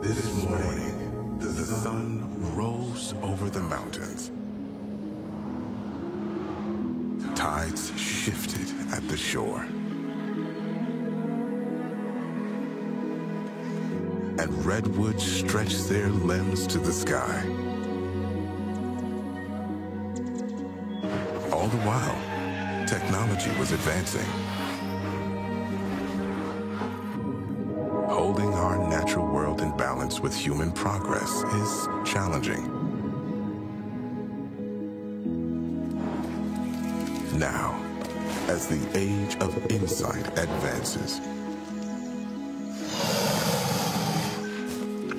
This morning, the sun rose over the mountains. Tides shifted at the shore. And redwoods stretched their limbs to the sky. All the while, technology was advancing. Holding our natural world in balance with human progress is challenging. Now, as the age of insight advances,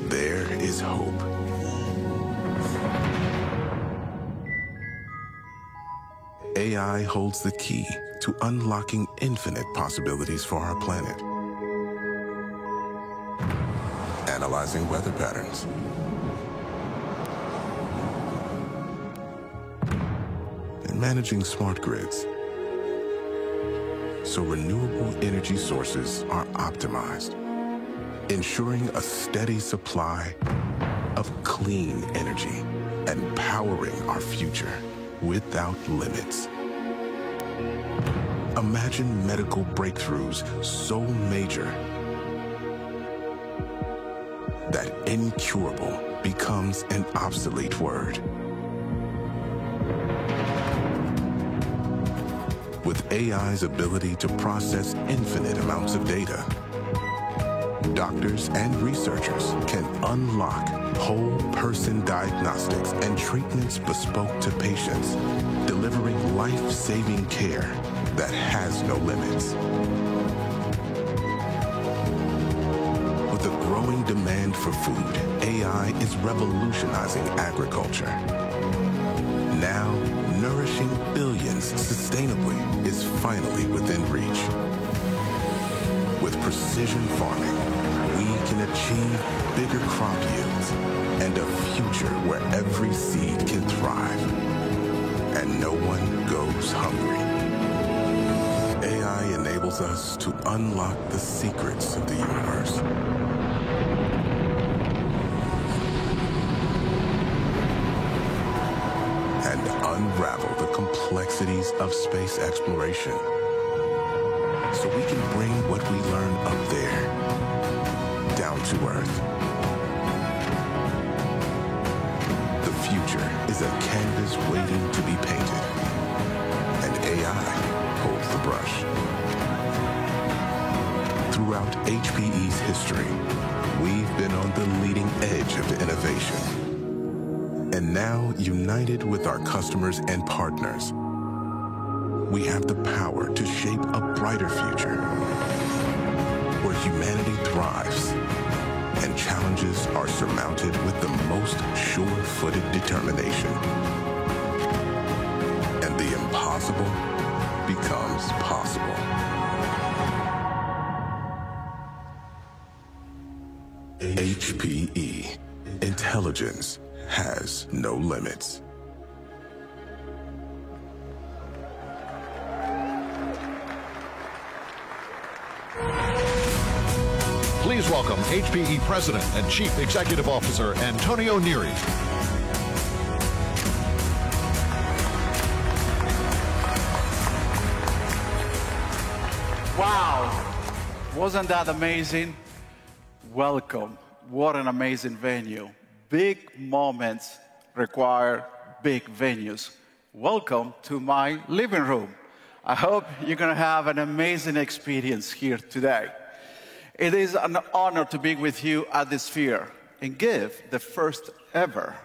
there is hope. AI holds the key to unlocking infinite possibilities for our planet. Analyzing weather patterns, and managing smart grids so renewable energy sources are optimized, ensuring a steady supply of clean energy and powering our future without limits. Imagine medical breakthroughs so major that incurable becomes an obsolete word. With AI's ability to process infinite amounts of data, doctors and researchers can unlock whole person diagnostics and treatments bespoke to patients, delivering life-saving care that has no limits. With a growing demand for food, AI is revolutionizing agriculture. Now, nourishing billions sustainably is finally within reach. With precision farming, we can achieve bigger crop yields and a future where every seed can thrive and no one goes hungry. AI enables us to unlock the secrets of the universe. And unravel the complexities of space exploration so we can bring what we learn up there down to Earth. The future is a canvas waiting to be painted, and AI holds the brush. Throughout HPE's history, we've been on the leading edge of innovation. And now, united with our customers and partners, we have the power to shape a brighter future where humanity thrives and challenges are surmounted with the most sure-footed determination. And the impossible becomes possible. HPE. Intelligence has no limits. Please welcome HPE President and Chief Executive Officer Antonio Neri. Wow, wasn't that amazing? Welcome. What an amazing venue. Big moments require big venues. Welcome to my living room. I hope you're going to have an amazing experience here today. It is an honor to be with you at the Sphere and give the first ever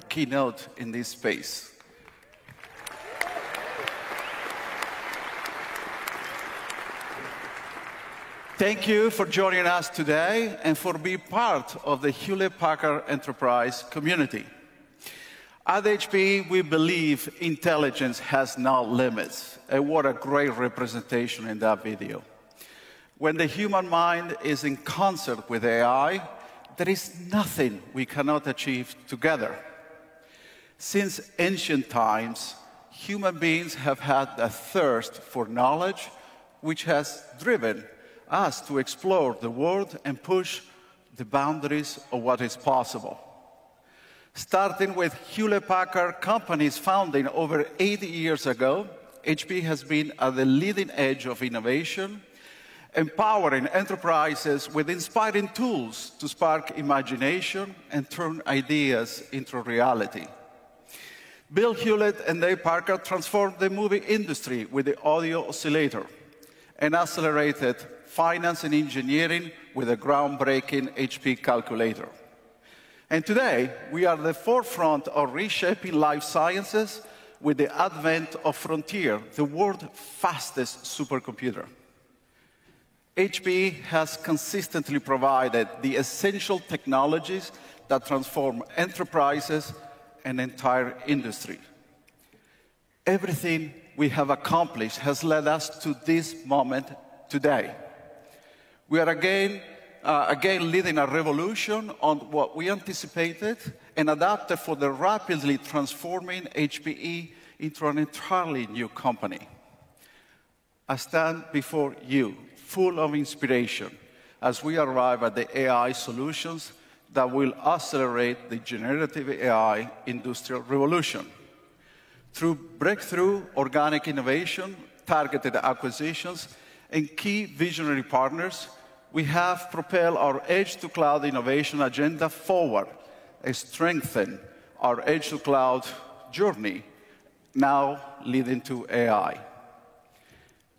keynote in this space. Thank you for joining us today and for being part of the Hewlett-Packard Enterprise community. At HP, we believe intelligence has no limits. And what a great representation in that video. When the human mind is in concert with AI, there is nothing we cannot achieve together. Since ancient times, human beings have had a thirst for knowledge, which has driven us to explore the world and push the boundaries of what is possible. Starting with Hewlett-Packard Company's founding over 80 years ago, HP has been at the leading edge of innovation, empowering enterprises with inspiring tools to spark imagination and turn ideas into reality. Bill Hewlett and Dave Packard transformed the movie industry with the audio oscillator and accelerated finance and engineering with a groundbreaking HP calculator. And today, we are at the forefront of reshaping life sciences with the advent of Frontier, the world's fastest supercomputer. HP has consistently provided the essential technologies that transform enterprises and entire industry. Everything we have accomplished has led us to this moment today. We are again leading a revolution on what we anticipated and adapted for the rapidly transforming HPE into an entirely new company. I stand before you, full of inspiration, as we arrive at the AI solutions that will accelerate the generative AI industrial revolution. Through breakthrough organic innovation, targeted acquisitions, and key visionary partners, we have propelled our edge-to-cloud innovation agenda forward and strengthened our edge-to-cloud journey, now leading to AI.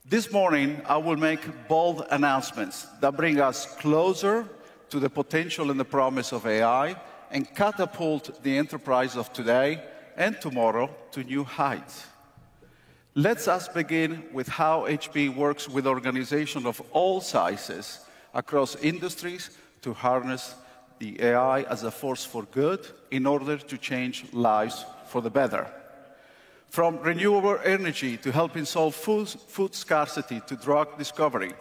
This morning, I will make bold announcements that bring us closer to the potential and the promise of AI and catapult the enterprise of today and tomorrow to new heights. Let us begin with how HP works with organizations of all sizes across industries to harness the AI as a force for good in order to change lives for the better. From renewable energy to helping solve food scarcity to drug discovery,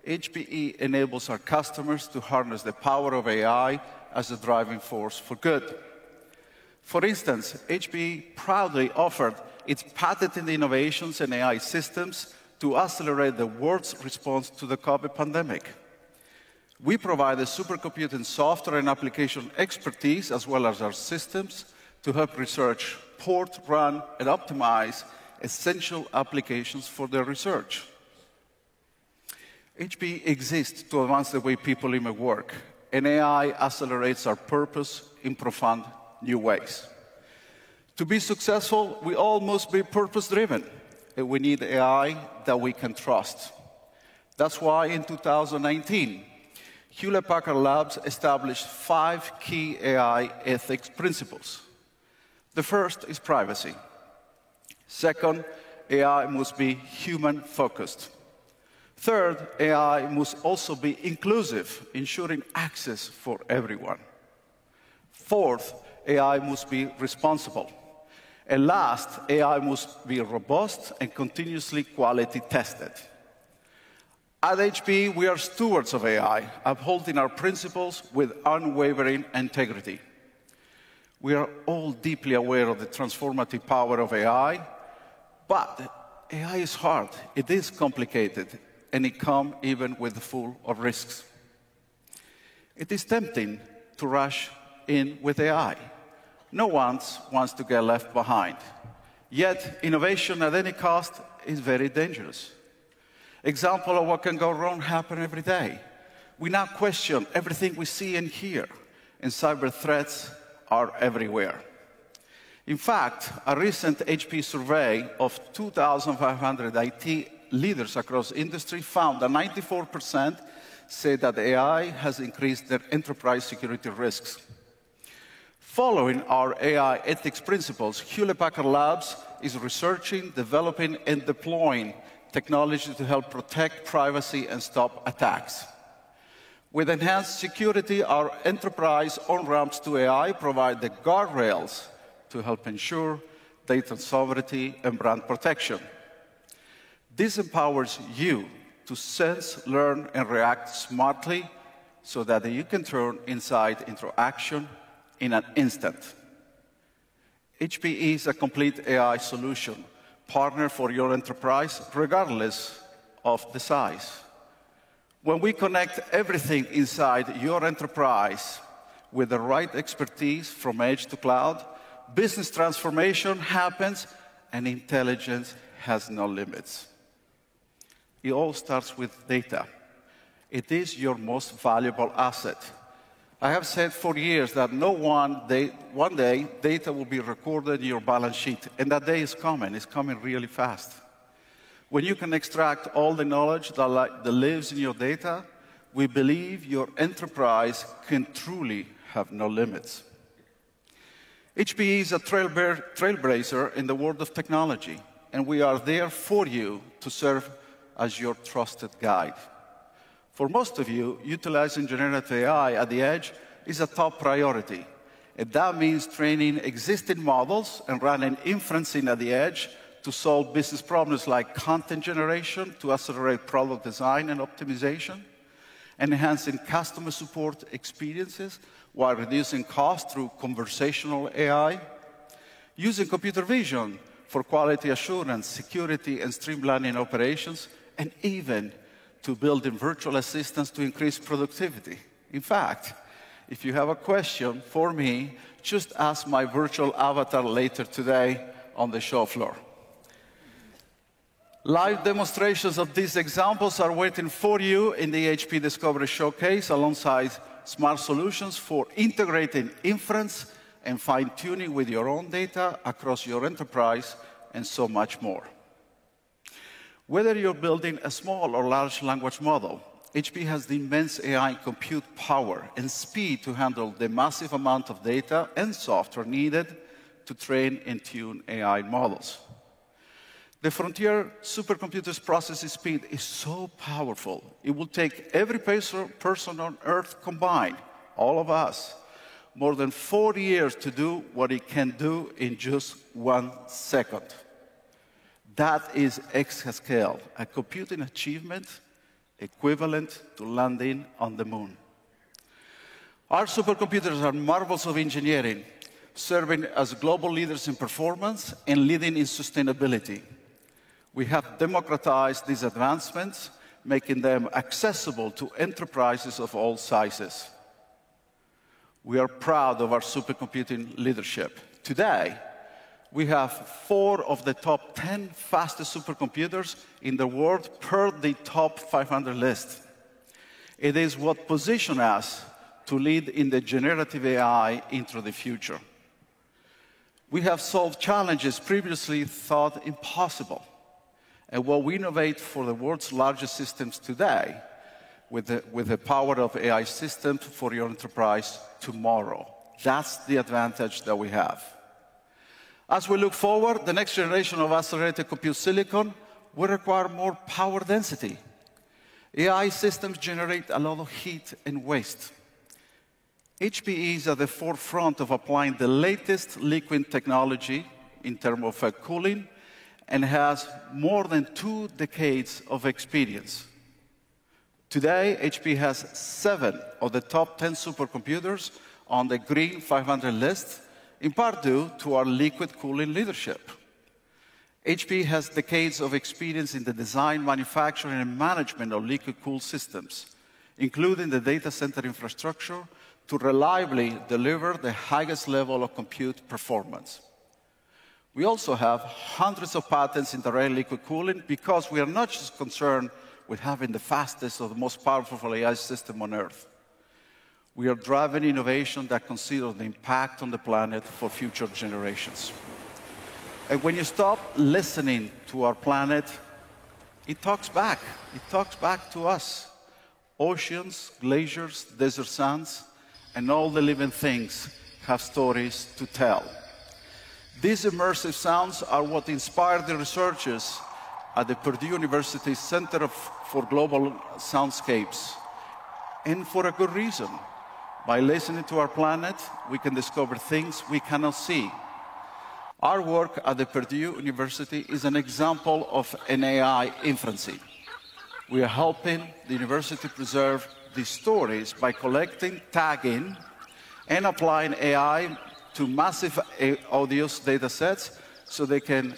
HPE enables our customers to harness the power of AI as a driving force for good. For instance, HPE proudly offered its patented innovations and AI systems to accelerate the world's response to the COVID pandemic. We provide the supercomputing software and application expertise, as well as our systems, to help research port, run, and optimize essential applications for their research. HPE exists to advance the way people live and work, and AI accelerates our purpose in profound new ways. To be successful, we all must be purpose-driven, and we need AI that we can trust. That's why in 2019, Hewlett-Packard Labs established 5 key AI ethics principles. The first is privacy. Second, AI must be human-focused. Third, AI must also be inclusive, ensuring access for everyone. Fourth, AI must be responsible. And last, AI must be robust and continuously quality tested. At HP, we are stewards of AI, upholding our principles with unwavering integrity. We are all deeply aware of the transformative power of AI, but AI is hard, it is complicated, and it comes even with full of risks. It is tempting to rush in with AI. No one wants to get left behind. Yet, innovation at any cost is very dangerous. Example of what can go wrong happen every day. We now question everything we see and hear, and cyber threats are everywhere. In fact, a recent HP survey of 2,500 IT leaders across industry found that 94% say that AI has increased their enterprise security risks. Following our AI ethics principles, Hewlett-Packard Labs is researching, developing, and deploying technology to help protect privacy and stop attacks. With enhanced security, our enterprise on-ramps to AI provide the guardrails to help ensure data sovereignty and brand protection. This empowers you to sense, learn, and react smartly so that you can turn insight into action in an instant. HPE is a complete AI solution partner for your enterprise, regardless of the size. When we connect everything inside your enterprise with the right expertise from edge to cloud, business transformation happens and intelligence has no limits. It all starts with data. It is your most valuable asset. I have said for years that one day data will be recorded in your balance sheet, and that day is coming. It's coming really fast. When you can extract all the knowledge that lives in your data, we believe your enterprise can truly have no limits. HPE is a trailblazer in the world of technology, and we are there for you to serve as your trusted guide. For most of you, utilizing generative AI at the edge is a top priority. And that means training existing models and running inferencing at the edge to solve business problems like content generation, to accelerate product design and optimization, enhancing customer support experiences while reducing costs through conversational AI, using computer vision for quality assurance, security, and streamlining operations, and even to building virtual assistants to increase productivity. In fact, if you have a question for me, just ask my virtual avatar later today on the show floor. Live demonstrations of these examples are waiting for you in the HP Discovery Showcase alongside smart solutions for integrating inference and fine-tuning with your own data across your enterprise and so much more. Whether you're building a small or large language model, HP has the immense AI compute power and speed to handle the massive amount of data and software needed to train and tune AI models. The Frontier supercomputer's processing speed is so powerful, it will take every person on Earth combined, all of us, more than 4 years to do what it can do in just 1 second. That is exascale, a computing achievement equivalent to landing on the moon. Our supercomputers are marvels of engineering, serving as global leaders in performance and leading in sustainability. We have democratized these advancements, making them accessible to enterprises of all sizes. We are proud of our supercomputing leadership. Today, we have 4 of the top 10 fastest supercomputers in the world per the top 500 list. It is what positions us to lead in the generative AI into the future. We have solved challenges previously thought impossible. And while we innovate for the world's largest systems today, with the power of AI systems for your enterprise tomorrow. That's the advantage that we have. As we look forward, the next generation of accelerated compute silicon will require more power density. AI systems generate a lot of heat and waste. HPE is at the forefront of applying the latest liquid technology in terms of cooling and has more than 2 decades of experience. Today, HP has 7 of the top 10 supercomputers on the Green 500 list, in part due to our liquid cooling leadership. HP has decades of experience in the design, manufacturing, and management of liquid-cooled systems, including the data center infrastructure, to reliably deliver the highest level of compute performance. We also have hundreds of patents in the area of liquid cooling because we are not just concerned with having the fastest or the most powerful AI system on Earth. We are driving innovation that considers the impact on the planet for future generations. And when you stop listening to our planet, it talks back. It talks back to us. Oceans, glaciers, desert sands, and all the living things have stories to tell. These immersive sounds are what inspired the researchers at the Purdue University Center for Global Soundscapes, and for a good reason. By listening to our planet, we can discover things we cannot see. Our work at the Purdue University is an example of an AI inferencing. We are helping the university preserve these stories by collecting, tagging, and applying AI to massive audience data sets so they can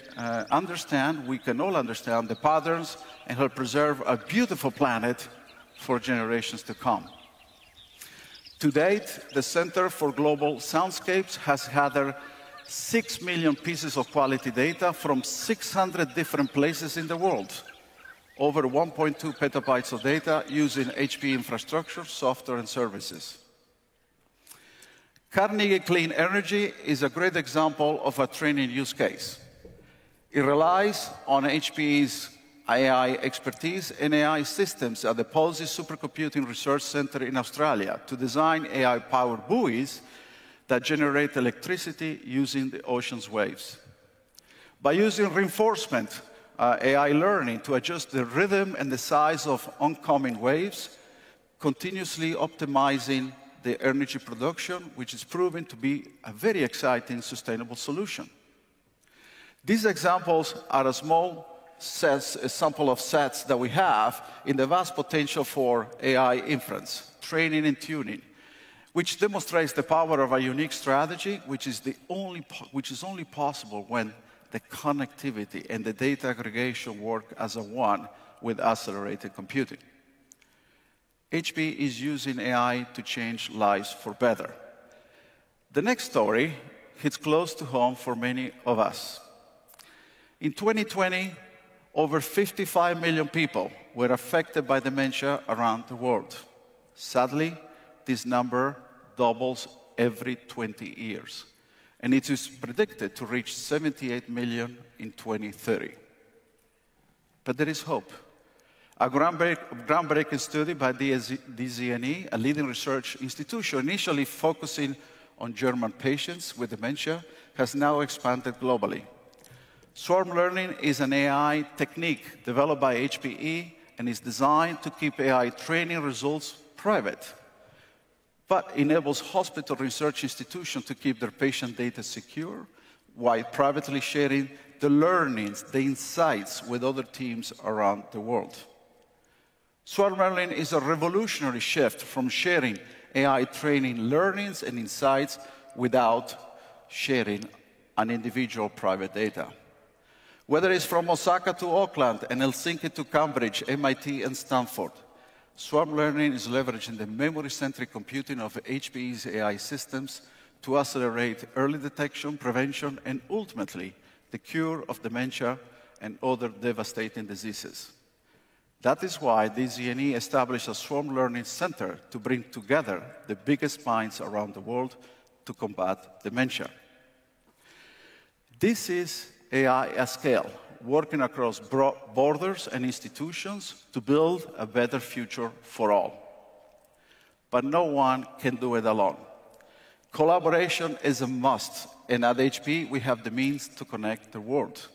we can all understand the patterns and help preserve a beautiful planet for generations to come. To date, the Center for Global Soundscapes has gathered 6 million pieces of quality data from 600 different places in the world, over 1.2 petabytes of data using HPE infrastructure, software, and services. Carnegie Clean Energy is a great example of a training use case. It relies on HPE's AI expertise and AI systems at the Palsy Supercomputing Research Center in Australia to design AI-powered buoys that generate electricity using the ocean's waves. By using reinforcement AI learning to adjust the rhythm and the size of oncoming waves, continuously optimizing the energy production, which is proven to be a very exciting, sustainable solution. These examples are a small sample of sets that we have in the vast potential for AI inference, training and tuning, which demonstrates the power of a unique strategy, which is only possible when the connectivity and the data aggregation work as a one with accelerated computing. HPE is using AI to change lives for better. The next story hits close to home for many of us. In 2020, over 55 million people were affected by dementia around the world. Sadly, this number doubles every 20 years, and it is predicted to reach 78 million in 2030. But there is hope. A groundbreaking study by DZNE, a leading research institution initially focusing on German patients with dementia, has now expanded globally. Swarm learning is an AI technique developed by HPE and is designed to keep AI training results private, but enables hospital research institutions to keep their patient data secure while privately sharing the learnings, the insights with other teams around the world. Swarm learning is a revolutionary shift from sharing AI training learnings and insights without sharing an individual private data. Whether it's from Osaka to Auckland and Helsinki to Cambridge, MIT, and Stanford, Swarm learning is leveraging the memory-centric computing of HPE's AI systems to accelerate early detection, prevention, and ultimately the cure of dementia and other devastating diseases. That is why DZNE established a Swarm Learning Center to bring together the biggest minds around the world to combat dementia. This is AI at scale, working across borders and institutions to build a better future for all. But no one can do it alone. Collaboration is a must, and at HPE we have the means to connect the world.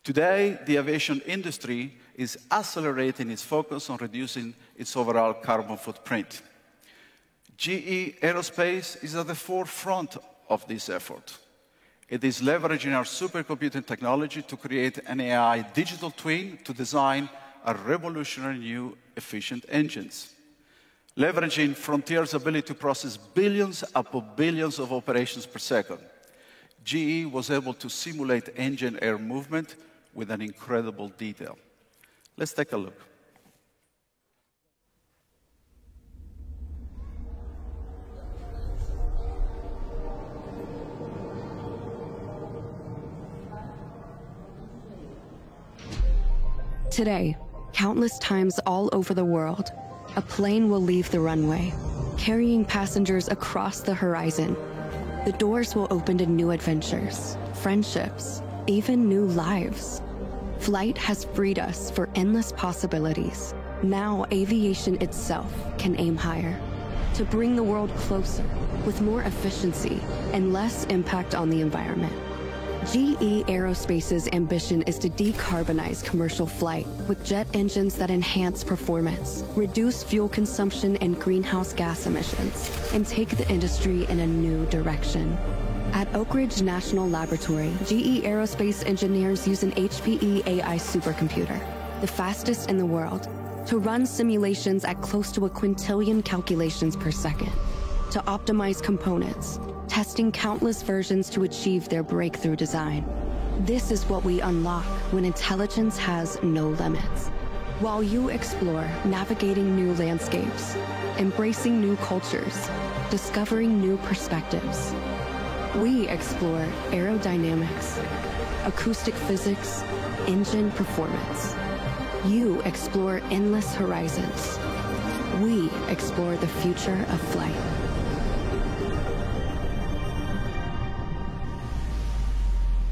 Today, the aviation industry is accelerating its focus on reducing its overall carbon footprint. GE Aerospace is at the forefront of this effort. It is leveraging our supercomputing technology to create an AI digital twin to design a revolutionary new efficient engines. Leveraging Frontier's ability to process billions upon billions of operations per second, GE was able to simulate engine air movement with an incredible detail. Let's take a look. Today, countless times all over the world, a plane will leave the runway, carrying passengers across the horizon. The doors will open to new adventures, friendships, even new lives. Flight has freed us for endless possibilities. Now, aviation itself can aim higher, to bring the world closer, with more efficiency and less impact on the environment. GE Aerospace's ambition is to decarbonize commercial flight with jet engines that enhance performance, reduce fuel consumption and greenhouse gas emissions, and take the industry in a new direction. At Oak Ridge National Laboratory, GE Aerospace engineers use an HPE AI supercomputer, the fastest in the world, to run simulations at close to a quintillion calculations per second, to optimize components, testing countless versions to achieve their breakthrough design. This is what we unlock when intelligence has no limits. While you explore navigating new landscapes, embracing new cultures, discovering new perspectives, we explore aerodynamics, acoustic physics, engine performance. You explore endless horizons. We explore the future of flight.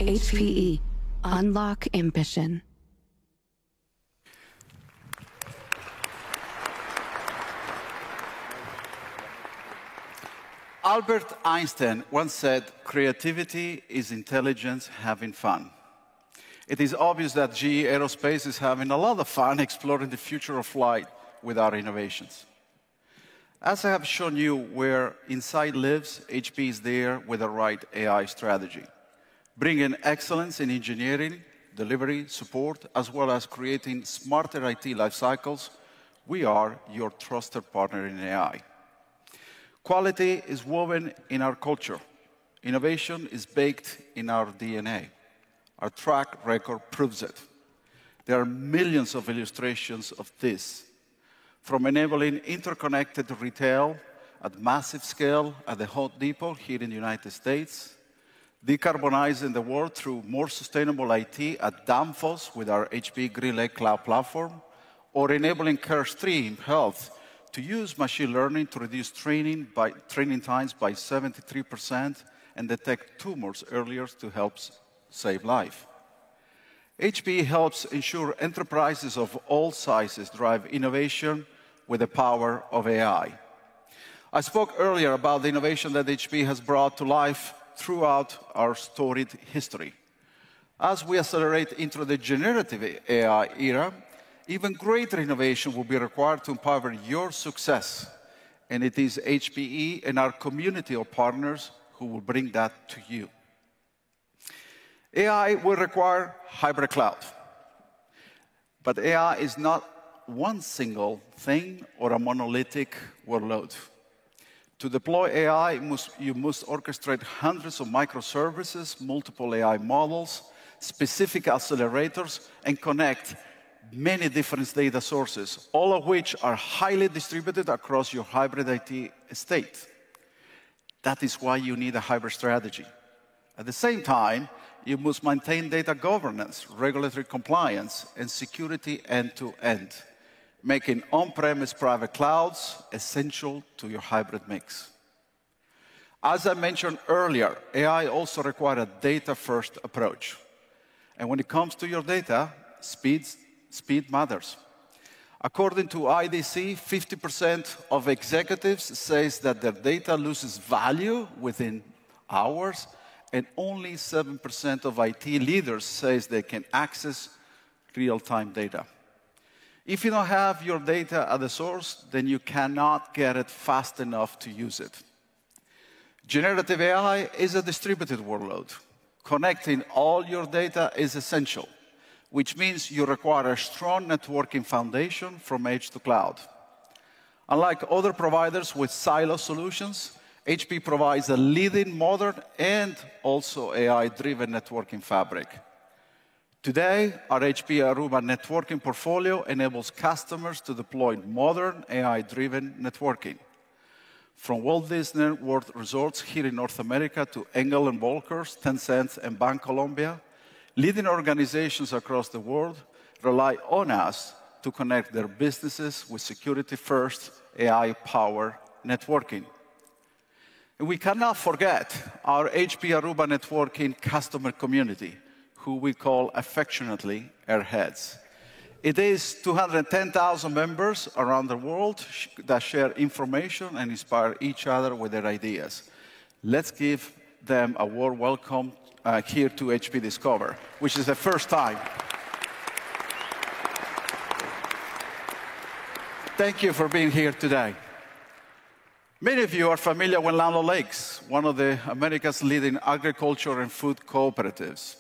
HPE. Unlock ambition. Albert Einstein once said, "Creativity is intelligence having fun." It is obvious that GE Aerospace is having a lot of fun exploring the future of flight with our innovations. As I have shown you where Insight lives, HP is there with the right AI strategy, bringing excellence in engineering, delivery, support, as well as creating smarter IT life cycles. We are your trusted partner in AI. Quality is woven in our culture. Innovation is baked in our DNA. Our track record proves it. There are millions of illustrations of this, from enabling interconnected retail at massive scale at the Home Depot here in the United States, decarbonizing the world through more sustainable IT at Danfoss with our HP GreenLake cloud platform, or enabling Carestream Health to use machine learning to reduce training times by 73% and detect tumors earlier to help save life. HPE helps ensure enterprises of all sizes drive innovation with the power of AI. I spoke earlier about the innovation that HPE has brought to life throughout our storied history. As we accelerate into the generative AI era, even greater innovation will be required to empower your success. And it is HPE and our community of partners who will bring that to you. AI will require hybrid cloud. But AI is not one single thing or a monolithic workload. To deploy AI, you must orchestrate hundreds of microservices, multiple AI models, specific accelerators, and connect many different data sources, all of which are highly distributed across your hybrid IT estate. That is why you need a hybrid strategy. At the same time, you must maintain data governance, regulatory compliance, and security end-to-end, making on-premise private clouds essential to your hybrid mix. As I mentioned earlier, AI also requires a data-first approach. And when it comes to your data, speed matters. According to IDC, 50% of executives say that their data loses value within hours, and only 7% of IT leaders say they can access real-time data. If you don't have your data at the source, then you cannot get it fast enough to use it. Generative AI is a distributed workload. Connecting all your data is essential, which means you require a strong networking foundation from edge to cloud. Unlike other providers with silo solutions, HP provides a leading modern and also AI-driven networking fabric. Today, our HP Aruba networking portfolio enables customers to deploy modern AI-driven networking. From Walt Disney World Resorts here in North America to Engel & Volkers, Tencent, and Bancolombia, leading organizations across the world rely on us to connect their businesses with security-first, AI-powered networking. And we cannot forget our HP Aruba networking customer community, who we call affectionately Airheads. It is 210,000 members around the world that share information and inspire each other with their ideas. Let's give them a warm welcome here to HP Discover, which is the first time. Thank you for being here today. Many of you are familiar with Land O'Lakes, one of America's leading agriculture and food cooperatives.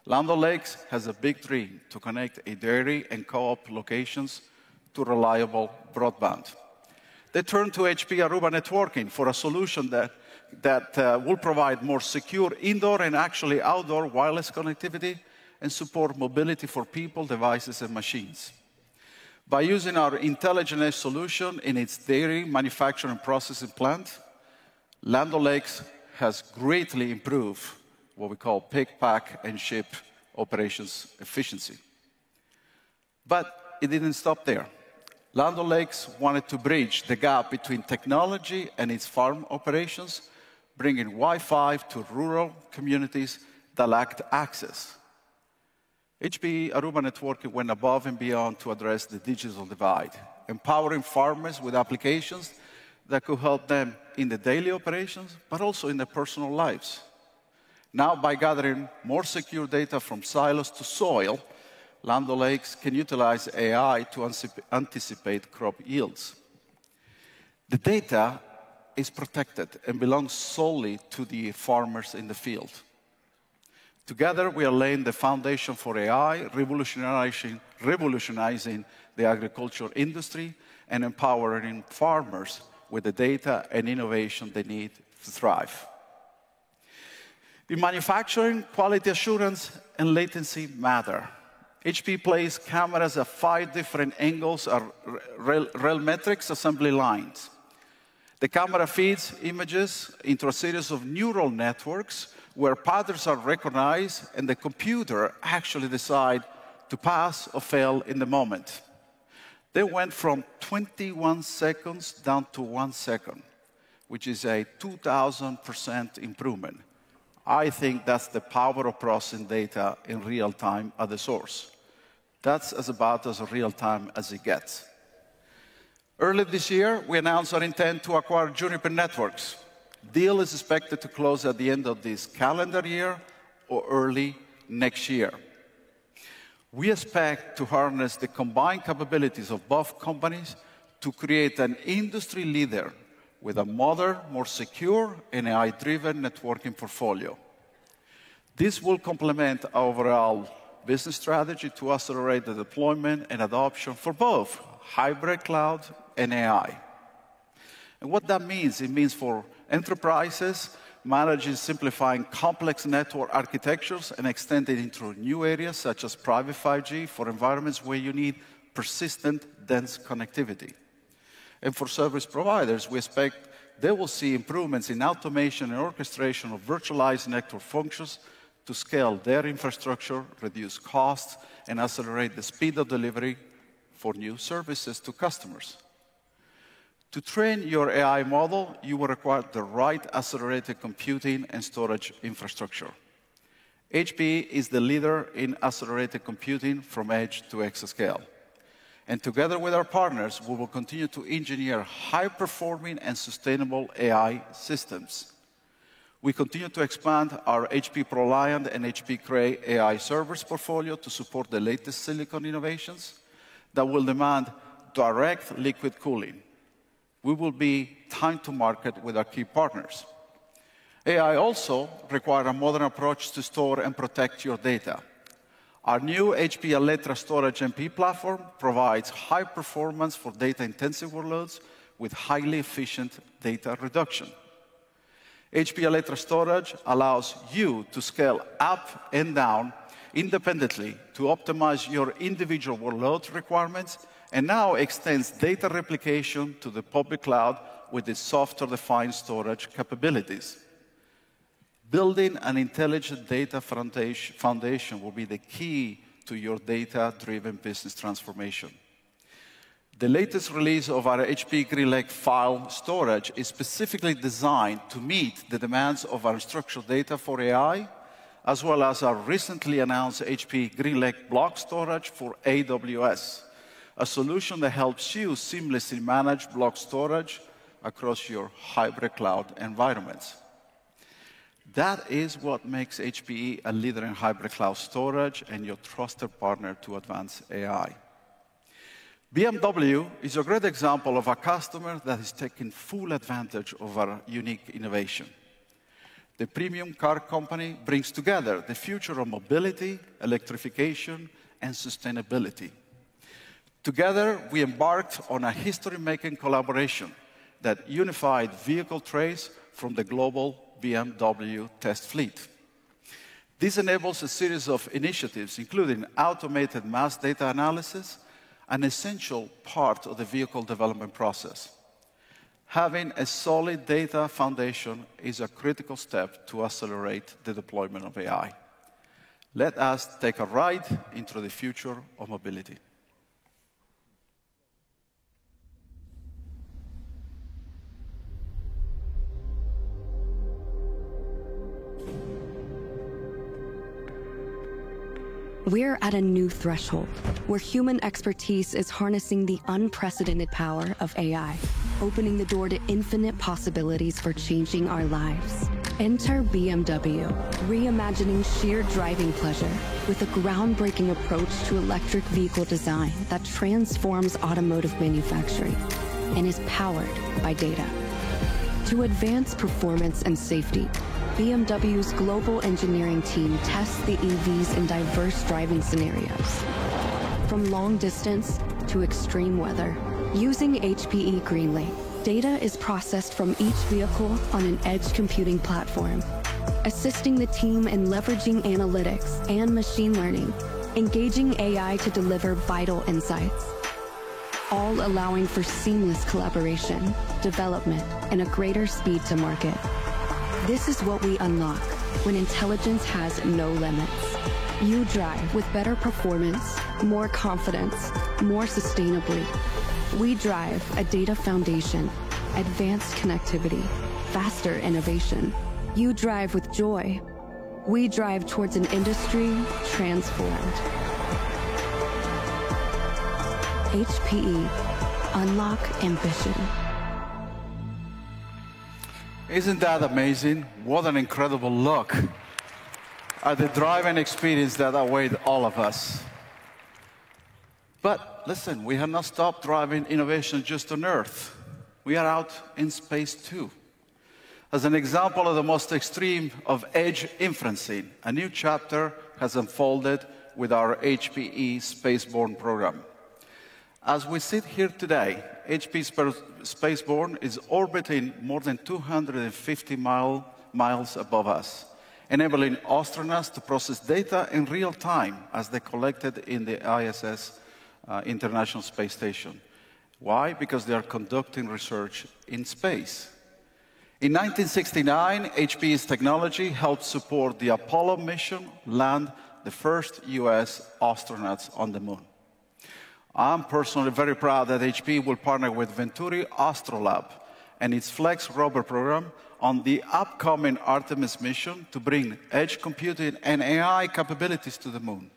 Land O'Lakes has a big dream to connect a dairy and co-op locations to reliable broadband. They turned to HP Aruba Networking for a solution that will provide more secure indoor and actually outdoor wireless connectivity and support mobility for people, devices, and machines. By using our Intelligent Edge solution in its dairy manufacturing processing plant, Land O'Lakes has greatly improved what we call pick, pack, and ship operations efficiency. But it didn't stop there. Land O'Lakes wanted to bridge the gap between technology and its farm operations, bringing Wi-Fi to rural communities that lacked access. HPE Aruba Networking went above and beyond to address the digital divide, empowering farmers with applications that could help them in the daily operations, but also in their personal lives. Now, by gathering more secure data from silos to soil, Land O'Lakes can utilize AI to anticipate crop yields. The data is protected and belongs solely to the farmers in the field. Together, we are laying the foundation for AI, revolutionizing the agriculture industry and empowering farmers with the data and innovation they need to thrive. In manufacturing, quality assurance and latency matter. HP places cameras at 5 different angles of RealMetrics assembly lines. The camera feeds images into a series of neural networks where patterns are recognized and the computer actually decides to pass or fail in the moment. They went from 21 seconds down to 1 second, which is a 2,000% improvement. I think that's the power of processing data in real time at the source. That's about as real time as it gets. Early this year, we announced our intent to acquire Juniper Networks. Deal is expected to close at the end of this calendar year or early next year. We expect to harness the combined capabilities of both companies to create an industry leader with a modern, more secure, and AI-driven networking portfolio. This will complement our overall business strategy to accelerate the deployment and adoption for both hybrid cloud and AI. And what that means, it means for enterprises, managing simplifying complex network architectures and extending into new areas such as private 5G for environments where you need persistent, dense connectivity. And for service providers, we expect they will see improvements in automation and orchestration of virtualized network functions to scale their infrastructure, reduce costs, and accelerate the speed of delivery for new services to customers. To train your AI model, you will require the right accelerated computing and storage infrastructure. HPE is the leader in accelerated computing from edge to exascale. And together with our partners, we will continue to engineer high-performing and sustainable AI systems. We continue to expand our HP ProLiant and HP Cray AI servers portfolio to support the latest silicon innovations that will demand direct liquid cooling. We will be time to market with our key partners. AI also requires a modern approach to store and protect your data. Our new HP Alletra Storage MP platform provides high performance for data-intensive workloads with highly efficient data reduction. HP Alletra Storage allows you to scale up and down independently to optimize your individual workload requirements and now extends data replication to the public cloud with its software-defined storage capabilities. Building an intelligent data foundation will be the key to your data-driven business transformation. The latest release of our HP GreenLake file storage is specifically designed to meet the demands of our structured data for AI, as well as our recently announced HP GreenLake block storage for AWS, a solution that helps you seamlessly manage block storage across your hybrid cloud environments. That is what makes HPE a leader in hybrid cloud storage and your trusted partner to advance AI. BMW is a great example of a customer that is taking full advantage of our unique innovation. The premium car company brings together the future of mobility, electrification, and sustainability. Together, we embarked on a history-making collaboration that unified vehicle trace from the global BMW test fleet. This enables a series of initiatives, including automated mass data analysis, an essential part of the vehicle development process. Having a solid data foundation is a critical step to accelerate the deployment of AI. Let us take a ride into the future of mobility. We're at a new threshold, where human expertise is harnessing the unprecedented power of AI, opening the door to infinite possibilities for changing our lives. Enter BMW, reimagining sheer driving pleasure with a groundbreaking approach to electric vehicle design that transforms automotive manufacturing and is powered by data. To advance performance and safety, BMW's global engineering team tests the EVs in diverse driving scenarios, from long distance to extreme weather. Using HPE GreenLake, data is processed from each vehicle on an edge computing platform, assisting the team in leveraging analytics and machine learning, engaging AI to deliver vital insights, all allowing for seamless collaboration, development, and a greater speed to market. This is what we unlock when intelligence has no limits. You drive with better performance, more confidence, more sustainably. We drive a data foundation, advanced connectivity, faster innovation. You drive with joy. We drive towards an industry transformed. HPE, unlock ambition. Isn't that amazing? What an incredible look at the driving experience that awaits all of us. But listen, we have not stopped driving innovation just on Earth. We are out in space too. As an example of the most extreme of edge inferencing, a new chapter has unfolded with our HPE Spaceborne program. As we sit here today, HPE Spaceborne is orbiting more than 250 miles above us, enabling astronauts to process data in real time as they collect it in the ISS, International Space Station. Why? Because they are conducting research in space. In 1969, HPE's technology helped support the Apollo mission land the first US astronauts on the moon. I'm personally very proud that HPE will partner with Venturi Astrolab and its Flex rover program on the upcoming Artemis mission to bring edge computing and AI capabilities to the moon.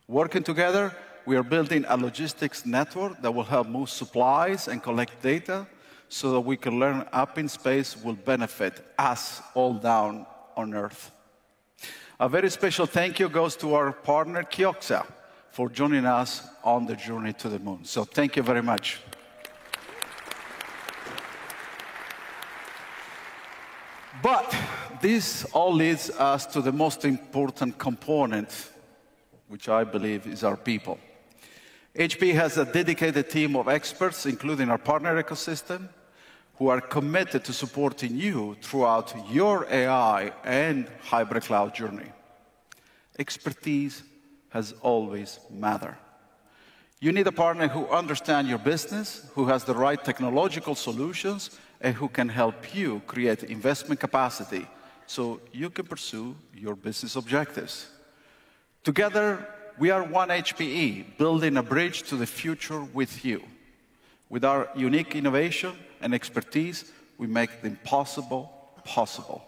Working together, we are building a logistics network that will help move supplies and collect data so that we can learn up in space will benefit us all down on Earth. A very special thank you goes to our partner, Kioxia, for joining us on the journey to the moon. So thank you very much. But this all leads us to the most important component, which I believe is our people. HPE has a dedicated team of experts, including our partner ecosystem, who are committed to supporting you throughout your AI and hybrid cloud journey. Expertise has always mattered. You need a partner who understands your business, who has the right technological solutions, and who can help you create investment capacity so you can pursue your business objectives. Together, we are one HPE, building a bridge to the future with you. With our unique innovation and expertise, we make the impossible possible.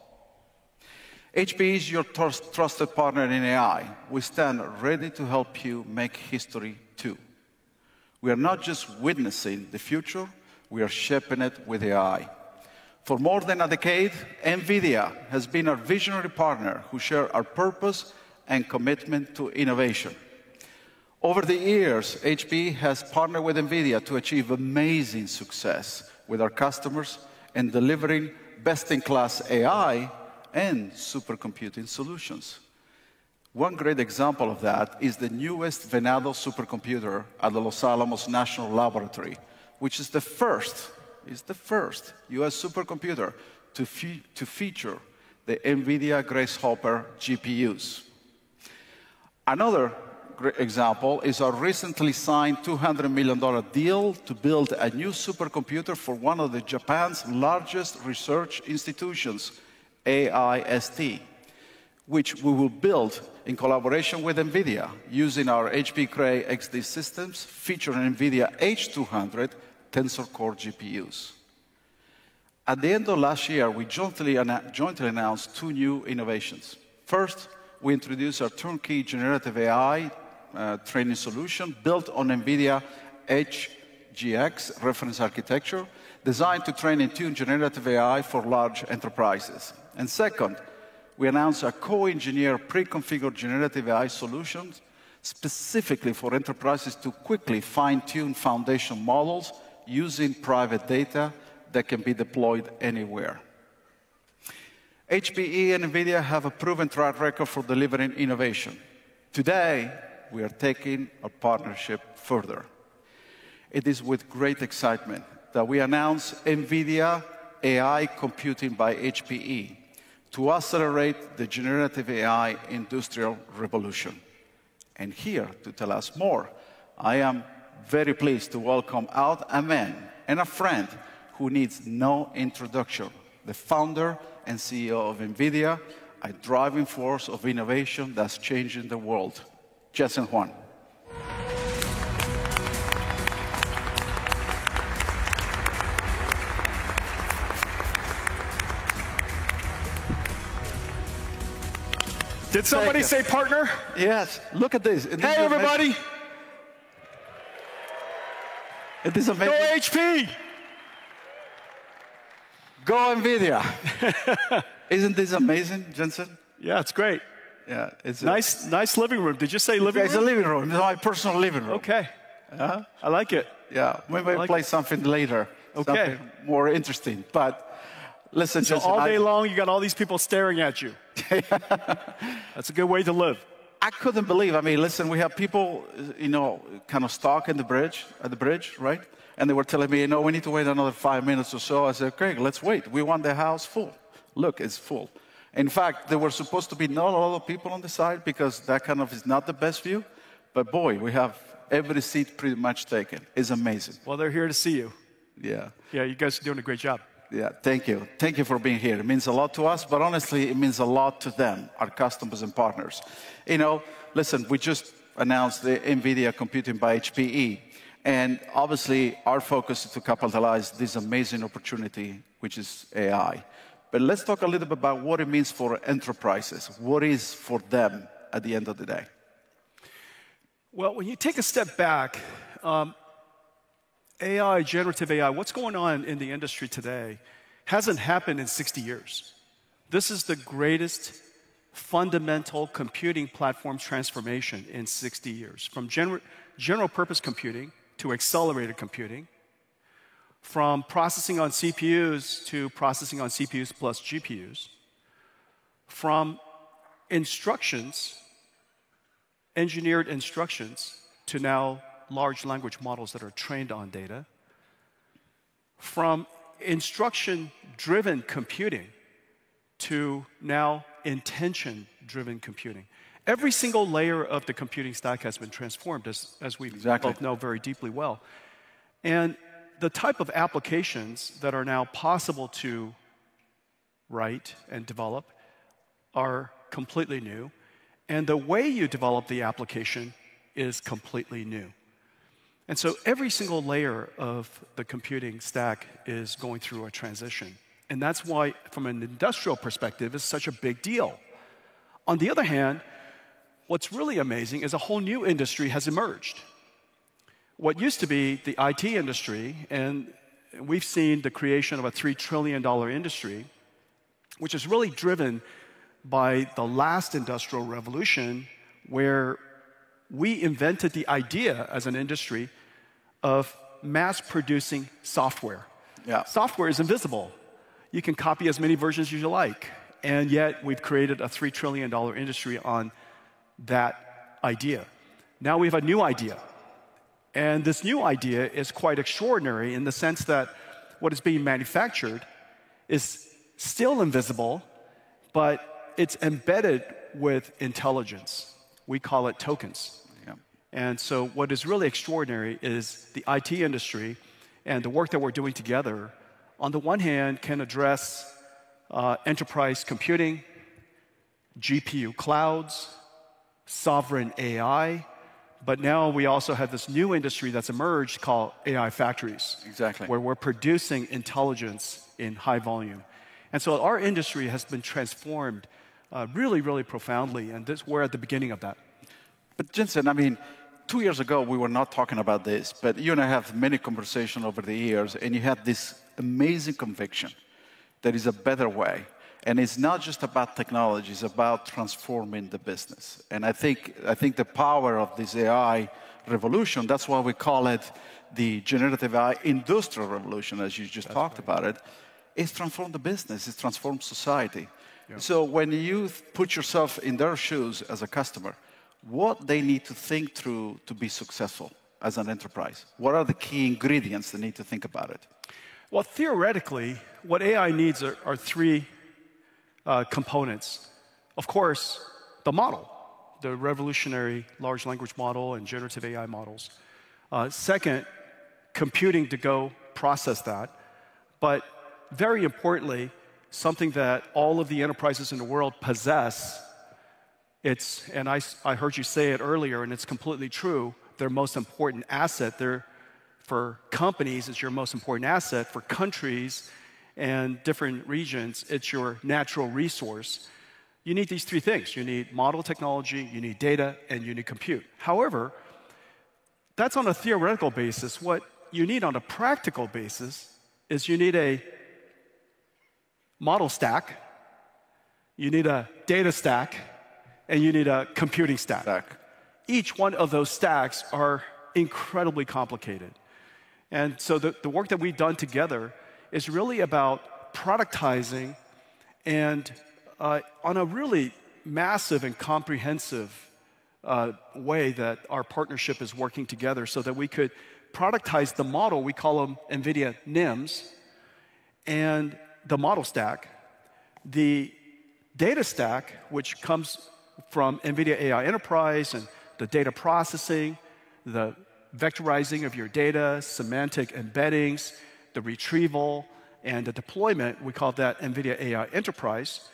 HPE is your trusted partner in AI. We stand ready to help you make history too. We are not just witnessing the future, we are shaping it with AI. For more than a decade, NVIDIA has been our visionary partner who share our purpose and commitment to innovation. Over the years, HPE has partnered with NVIDIA to achieve amazing success with our customers in delivering best-in-class AI and supercomputing solutions. One great example of that is the newest Venado supercomputer at the Los Alamos National Laboratory, which is the first US supercomputer to feature the NVIDIA Grace Hopper GPUs. Another great example is our recently signed $200 million deal to build a new supercomputer for one of Japan's largest research institutions, AIST, which we will build in collaboration with NVIDIA using our HPE Cray XD systems featuring NVIDIA H200 Tensor Core GPUs. At the end of last year, we jointly announced two new innovations. First, we introduced our turnkey generative AI training solution built on NVIDIA HGX reference architecture, designed to train and tune generative AI for large enterprises. And second, we announced a co-engineered pre-configured generative AI solutions specifically for enterprises to quickly fine-tune foundation models using private data that can be deployed anywhere. HPE and NVIDIA have a proven track record for delivering innovation. Today, we are taking our partnership further. It is with great excitement that we announce NVIDIA AI Computing by HPE to accelerate the generative AI industrial revolution. And here to tell us more, I am very pleased to welcome out a man and a friend who needs no introduction, the founder and CEO of NVIDIA, a driving force of innovation that's changing the world, Jensen Huang. Did somebody say partner? Yes, look at this. Hey, everybody. It is amazing. Go HP. Go NVIDIA. Isn't this amazing, Jensen? Yeah, it's great. Yeah, it's nice living room. Did you say living room? It's a living room. It's my personal living room. Okay. I like it. Yeah, maybe I'll play something later. Okay. Something more interesting. But listen, so Jensen, all day long, you got all these people staring at you. That's a good way to live. I couldn't believe. I mean, listen, we have people, kind of stuck at the bridge, right? And they were telling me, we need to wait another 5 minutes or so. I said, okay, let's wait. We want the house full. Look, it's full. In fact, there were supposed to be not a lot of people on the side because that kind of is not the best view. But boy, we have every seat pretty much taken. It's amazing. Well, they're here to see you. Yeah. Yeah, you guys are doing a great job. Yeah, thank you. Thank you for being here. It means a lot to us, but honestly, it means a lot to them, our customers and partners. Listen, we just announced the NVIDIA Computing by HPE. And obviously, our focus is to capitalize this amazing opportunity, which is AI. But let's talk a little bit about what it means for enterprises. What is for them at the end of the day? Well, when you take a step back, AI, generative AI, what's going on in the industry today hasn't happened in 60 years. This is the greatest fundamental computing platform transformation in 60 years. From general purpose computing to accelerated computing, from processing on CPUs to processing on CPUs plus GPUs, from instructions, engineered instructions, to now large language models that are trained on data, from instruction-driven computing to now intention-driven computing. Every single layer of the computing stack has been transformed, as we both know very deeply well. And the type of applications that are now possible to write and develop are completely new. And the way you develop the application is completely new. And so every single layer of the computing stack is going through a transition. And that's why, from an industrial perspective, it's such a big deal. On the other hand, what's really amazing is a whole new industry has emerged. What used to be the IT industry, and we've seen the creation of a $3 trillion industry, which is really driven by the last industrial revolution, where we invented the idea as an industry of mass-producing software. Yeah. Software is invisible. You can copy as many versions as you like, and yet we've created a $3 trillion industry on that idea. Now we have a new idea, and this new idea is quite extraordinary in the sense that what is being manufactured is still invisible, but it's embedded with intelligence. We call it tokens. Yeah. And so what is really extraordinary is the IT industry and the work that we're doing together, on the one hand, can address enterprise computing, GPU clouds, sovereign AI, but now we also have this new industry that's emerged called AI factories. Exactly. Where we're producing intelligence in high volume. And so our industry has been transformed really, really profoundly, and we're at the beginning of that. But Jensen, I mean, 2 years ago, we were not talking about this, but you and I have many conversations over the years, and you had this amazing conviction there is a better way. And it's not just about technology, it's about transforming the business. And I think the power of this AI revolution, that's why we call it the generative AI industrial revolution, as you just talked about it, is transform the business, it's transform society. Yeah. So when you put yourself in their shoes as a customer, what they need to think through to be successful as an enterprise? What are the key ingredients they need to think about it? Well, theoretically, what AI needs are three components. Of course, the model, the revolutionary large language model and generative AI models. Second, computing to go process that. But very importantly, something that all of the enterprises in the world possess, and I heard you say it earlier, and it's completely true, their most important asset. For companies, it's your most important asset. For countries and different regions, it's your natural resource. You need these three things. You need model technology, you need data, and you need compute. However, that's on a theoretical basis. What you need on a practical basis is you need a model stack, you need a data stack, and you need a computing stack. Each one of those stacks are incredibly complicated. And so the work that we've done together is really about productizing and on a really massive and comprehensive way that our partnership is working together so that we could productize the model, we call them NVIDIA NIMs, and the model stack, the data stack, which comes from NVIDIA AI Enterprise and the data processing, the vectorizing of your data, semantic embeddings, the retrieval, and the deployment, we call that NVIDIA AI Enterprise,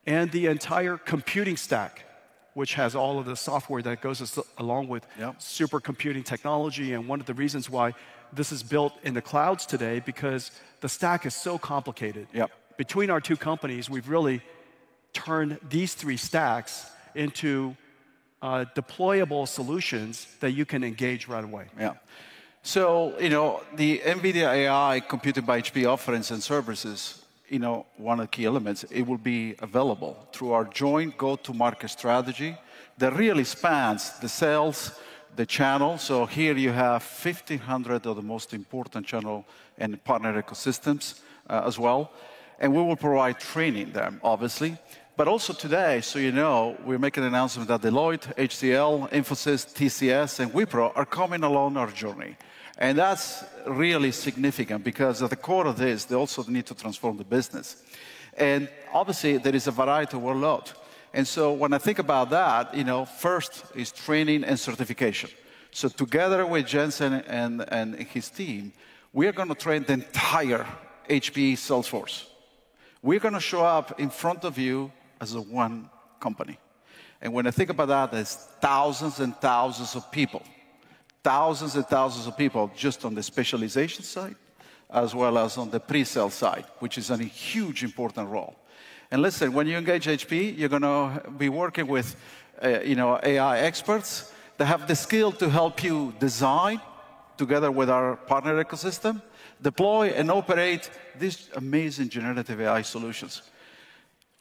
and the entire computing stack, which has all of the software that goes along with supercomputing technology. And one of the reasons why this is built in the clouds today, because the stack is so complicated. Between our two companies, we've really turned these three stacks into deployable solutions that you can engage right away. So, the NVIDIA AI Computing by HP offerings and services, one of the key elements, it will be available through our joint go-to-market strategy that really spans the sales, the channel. So here you have 1,500 of the most important channel and partner ecosystems as well. And we will provide training them, obviously. But also today, so you know, we're making an announcement that Deloitte, HCL, Infosys, TCS, and Wipro are coming along our journey. And that's really significant because at the core of this, they also need to transform the business. And obviously, there is a variety of workload. And so when I think about that, first is training and certification. So together with Jensen and his team, we are going to train the entire HPE sales force. We're going to show up in front of you as a one company. And when I think about that, there's thousands and thousands of people just on the specialization side, as well as on the pre-sale side, which is a huge important role. And listen, when you engage HP, you're going to be working with AI experts that have the skill to help you design, together with our partner ecosystem, deploy and operate these amazing generative AI solutions.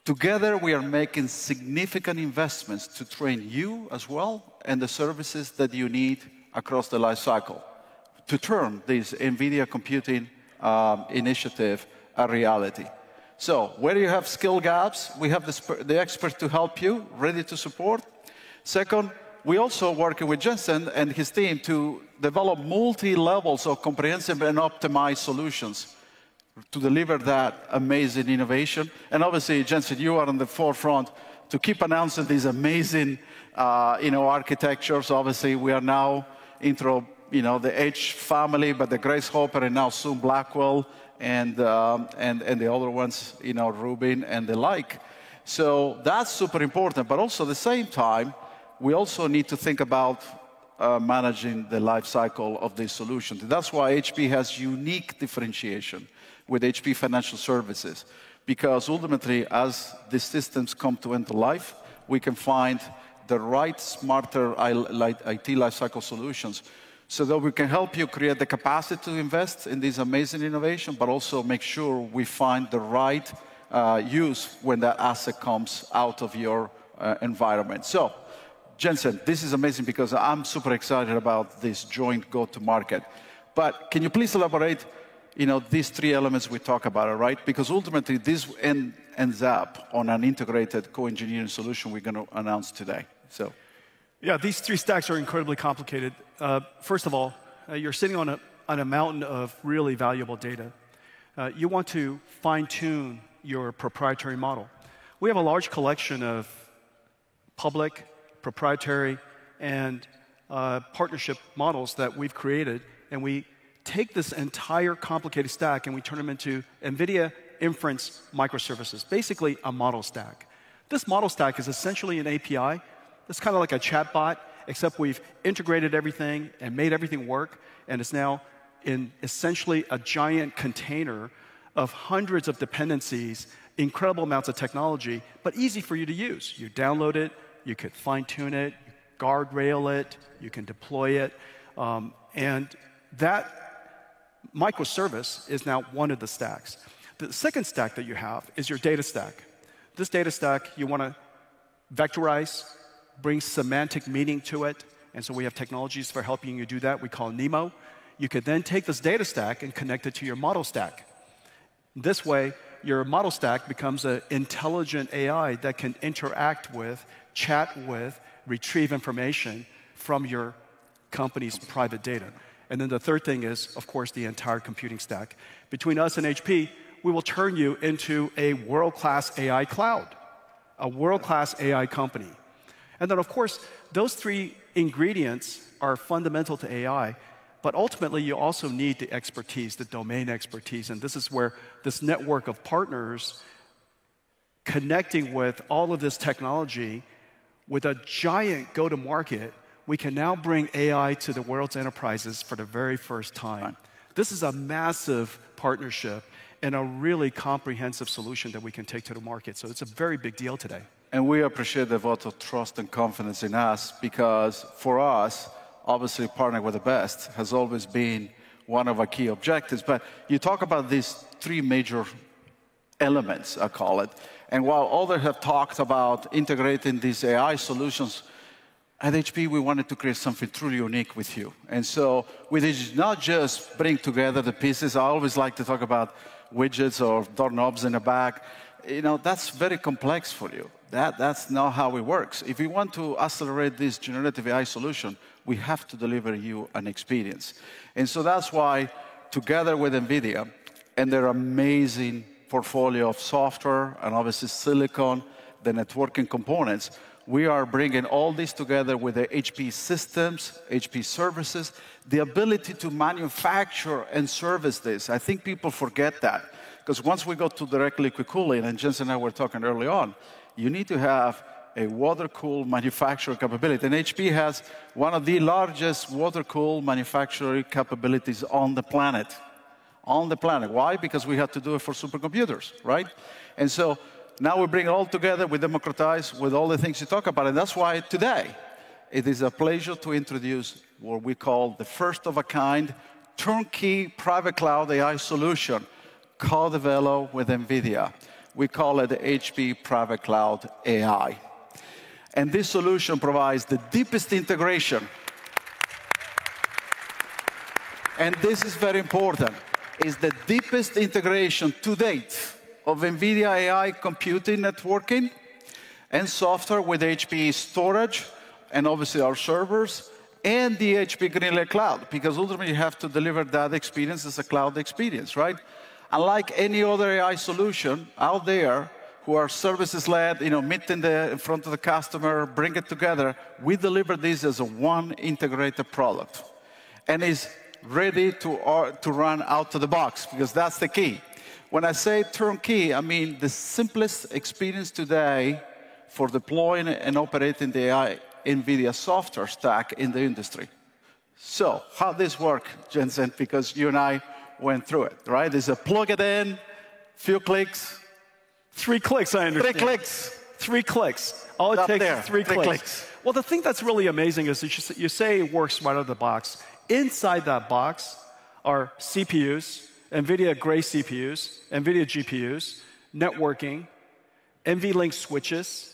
Together, we are making significant investments to train you as well and the services that you need across the life cycle to turn this NVIDIA computing initiative a reality. So where you have skill gaps, we have the experts to help you, ready to support. Second, we also working with Jensen and his team to develop multi-levels of comprehensive and optimized solutions to deliver that amazing innovation. And obviously, Jensen, you are on the forefront to keep announcing these amazing architectures. Obviously, we are now the H family, but the Grace Hopper and now soon Blackwell and the other ones, Rubin and the like. So that's super important. But also at the same time, we also need to think about managing the life cycle of these solutions. That's why HP has unique differentiation with HP Financial Services, because ultimately, as these systems come to end of life, we can find the right, smarter IT lifecycle solutions so that we can help you create the capacity to invest in this amazing innovation, but also make sure we find the right use when that asset comes out of your environment. So, Jensen, this is amazing because I'm super excited about this joint go-to-market. But can you please elaborate, these three elements we talk about, right? Because ultimately, this ends up on an integrated co-engineering solution we're going to announce today. So, yeah, these three stacks are incredibly complicated. First of all, you're sitting on a mountain of really valuable data. You want to fine-tune your proprietary model. We have a large collection of public, proprietary, and partnership models that we've created, and we take this entire complicated stack and we turn them into NVIDIA Inference Microservices, basically a model stack. This model stack is essentially an API. It's kind of like a chatbot, except we've integrated everything and made everything work, and it's now in essentially a giant container of hundreds of dependencies, incredible amounts of technology, but easy for you to use. You download it, you could fine-tune it, guardrail it, you can deploy it, and that microservice is now one of the stacks. The second stack that you have is your data stack. This data stack, you want to vectorize, bring semantic meaning to it, and so we have technologies for helping you do that. We call NeMo. You could then take this data stack and connect it to your model stack. This way, your model stack becomes an intelligent AI that can interact with, chat with, retrieve information from your company's private data. And then the third thing is, of course, the entire computing stack. Between us and HP, we will turn you into a world-class AI cloud, a world-class AI company. And then, of course, those three ingredients are fundamental to AI, but ultimately, you also need the expertise, the domain expertise. And this is where this network of partners connecting with all of this technology with a giant go-to-market, we can now bring AI to the world's enterprises for the very first time. This is a massive partnership and a really comprehensive solution that we can take to the market. So it's a very big deal today. And we appreciate the vote of trust and confidence in us because for us, obviously partnering with the best has always been one of our key objectives. But you talk about these three major elements, I call it. And while others have talked about integrating these AI solutions, at HP, we wanted to create something truly unique with you. And so we did not just bring together the pieces. I always like to talk about widgets or doorknobs in the back. That's very complex for you. That's not how it works. If we want to accelerate this generative AI solution, we have to deliver you an experience. And so that's why, together with NVIDIA and their amazing portfolio of software and obviously silicon, the networking components, we are bringing all this together with the HP systems, HP services, the ability to manufacture and service this. I think people forget that. Because once we go to direct liquid cooling, and Jensen and I were talking early on, you need to have a water-cooled manufacturing capability. And HP has one of the largest water-cooled manufacturing capabilities on the planet. On the planet. Why? Because we had to do it for supercomputers, right? And so now we bring it all together, we democratize with all the things you talk about. And that's why today it is a pleasure to introduce what we call the first-of-a-kind turnkey private cloud AI solution co-developed with NVIDIA. We call it the HP Private Cloud AI. And this solution provides the deepest integration. And this is very important. It's the deepest integration to date of NVIDIA AI computing, networking, and software with HPE storage, and obviously our servers, and the HP GreenLake Cloud, because ultimately you have to deliver that experience as a cloud experience, right? Unlike any other AI solution out there who are services-led, meet in front of the customer, bring it together, we deliver this as a one integrated product. And it's ready to run out of the box, because that's the key. When I say turnkey, I mean the simplest experience today for deploying and operating the AI NVIDIA software stack in the industry. So how this work, Jensen, because you and I went through it, right? It's a plug it in, few clicks. 3 clicks, I understand. 3 clicks. 3 clicks. All it takes is 3 clicks. Well, the thing that's really amazing is that you say it works right out of the box. Inside that box are CPUs, NVIDIA Grace CPUs, NVIDIA GPUs, networking, NVLink switches,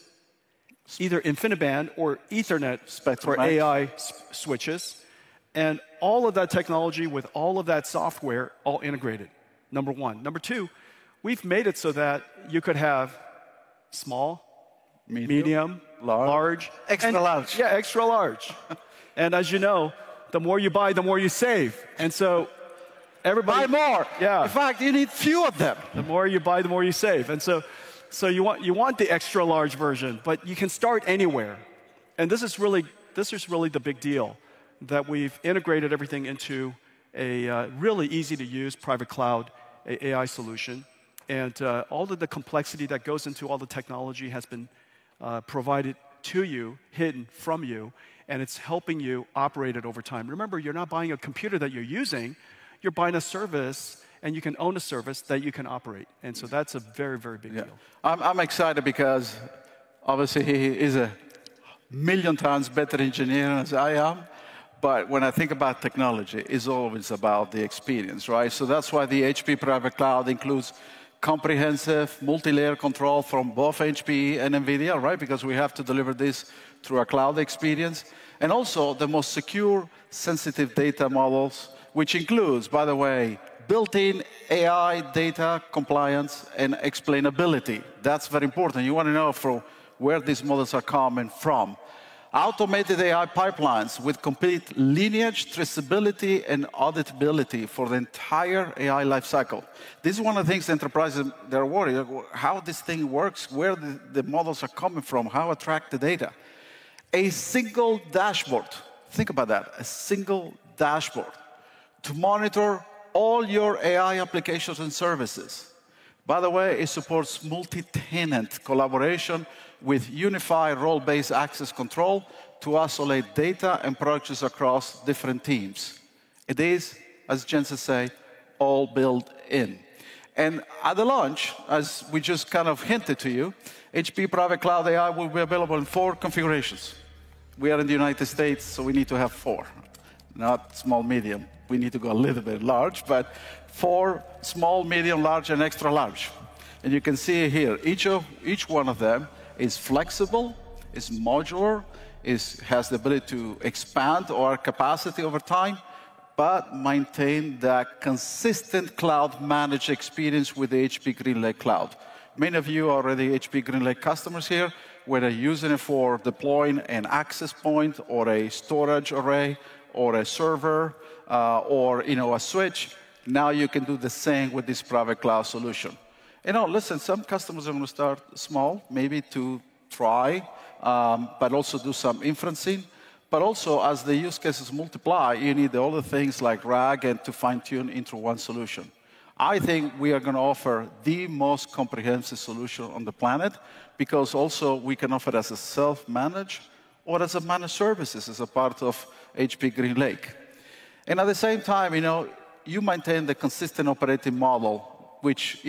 either InfiniBand or Ethernet for AI switches, and all of that technology with all of that software all integrated, number one. Number two, we've made it so that you could have small, medium, large. Extra large. Yeah, extra large. And as you know, the more you buy, the more you save. And so everybody... Buy more. Yeah. In fact, you need few of them. The more you buy, the more you save. And so you want the extra large version, but you can start anywhere. And this is really the big deal, that we've integrated everything into a really easy to use private cloud AI solution. And all of the complexity that goes into all the technology has been provided to you, hidden from you, and it's helping you operate it over time. Remember, you're not buying a computer that you're using, you're buying a service, and you can own a service that you can operate. And so that's a very, very big deal. I'm excited because obviously he is a million times better engineer as I am. But when I think about technology, it's always about the experience, right? So that's why the HP Private Cloud includes comprehensive multi-layer control from both HPE and NVIDIA, right? Because we have to deliver this through a cloud experience. And also the most secure, sensitive data models, which includes, by the way, built-in AI data compliance and explainability. That's very important. You want to know from where these models are coming from. Automated AI pipelines with complete lineage, traceability, and auditability for the entire AI lifecycle. This is one of the things enterprises, they're worried, how this thing works, where the models are coming from, how to track the data. A single dashboard, think about that, a single dashboard to monitor all your AI applications and services. By the way, it supports multi-tenant collaboration with unified role-based access control to isolate data and projects across different teams. It is, as Jensen said, all built in. And at the launch, as we just kind of hinted to you, HP Private Cloud AI will be available in 4 configurations. We are in the United States, so we need to have 4, not small, medium. We need to go a little bit large, but 4 small, medium, large, and extra large. And you can see here, each one of them is flexible, is modular, has the ability to expand our capacity over time, but maintain that consistent cloud-managed experience with the HP GreenLake Cloud. Many of you are already HP GreenLake customers here, whether using it for deploying an access point or a storage array or a server or a switch. Now you can do the same with this private cloud solution. Listen, some customers are going to start small, maybe to try, but also do some inferencing. But also, as the use cases multiply, you need all the things like RAG and to fine-tune into one solution. I think we are going to offer the most comprehensive solution on the planet, because also we can offer it as a self-managed or as a managed services as a part of HP GreenLake. And at the same time, you maintain the consistent operating model, which,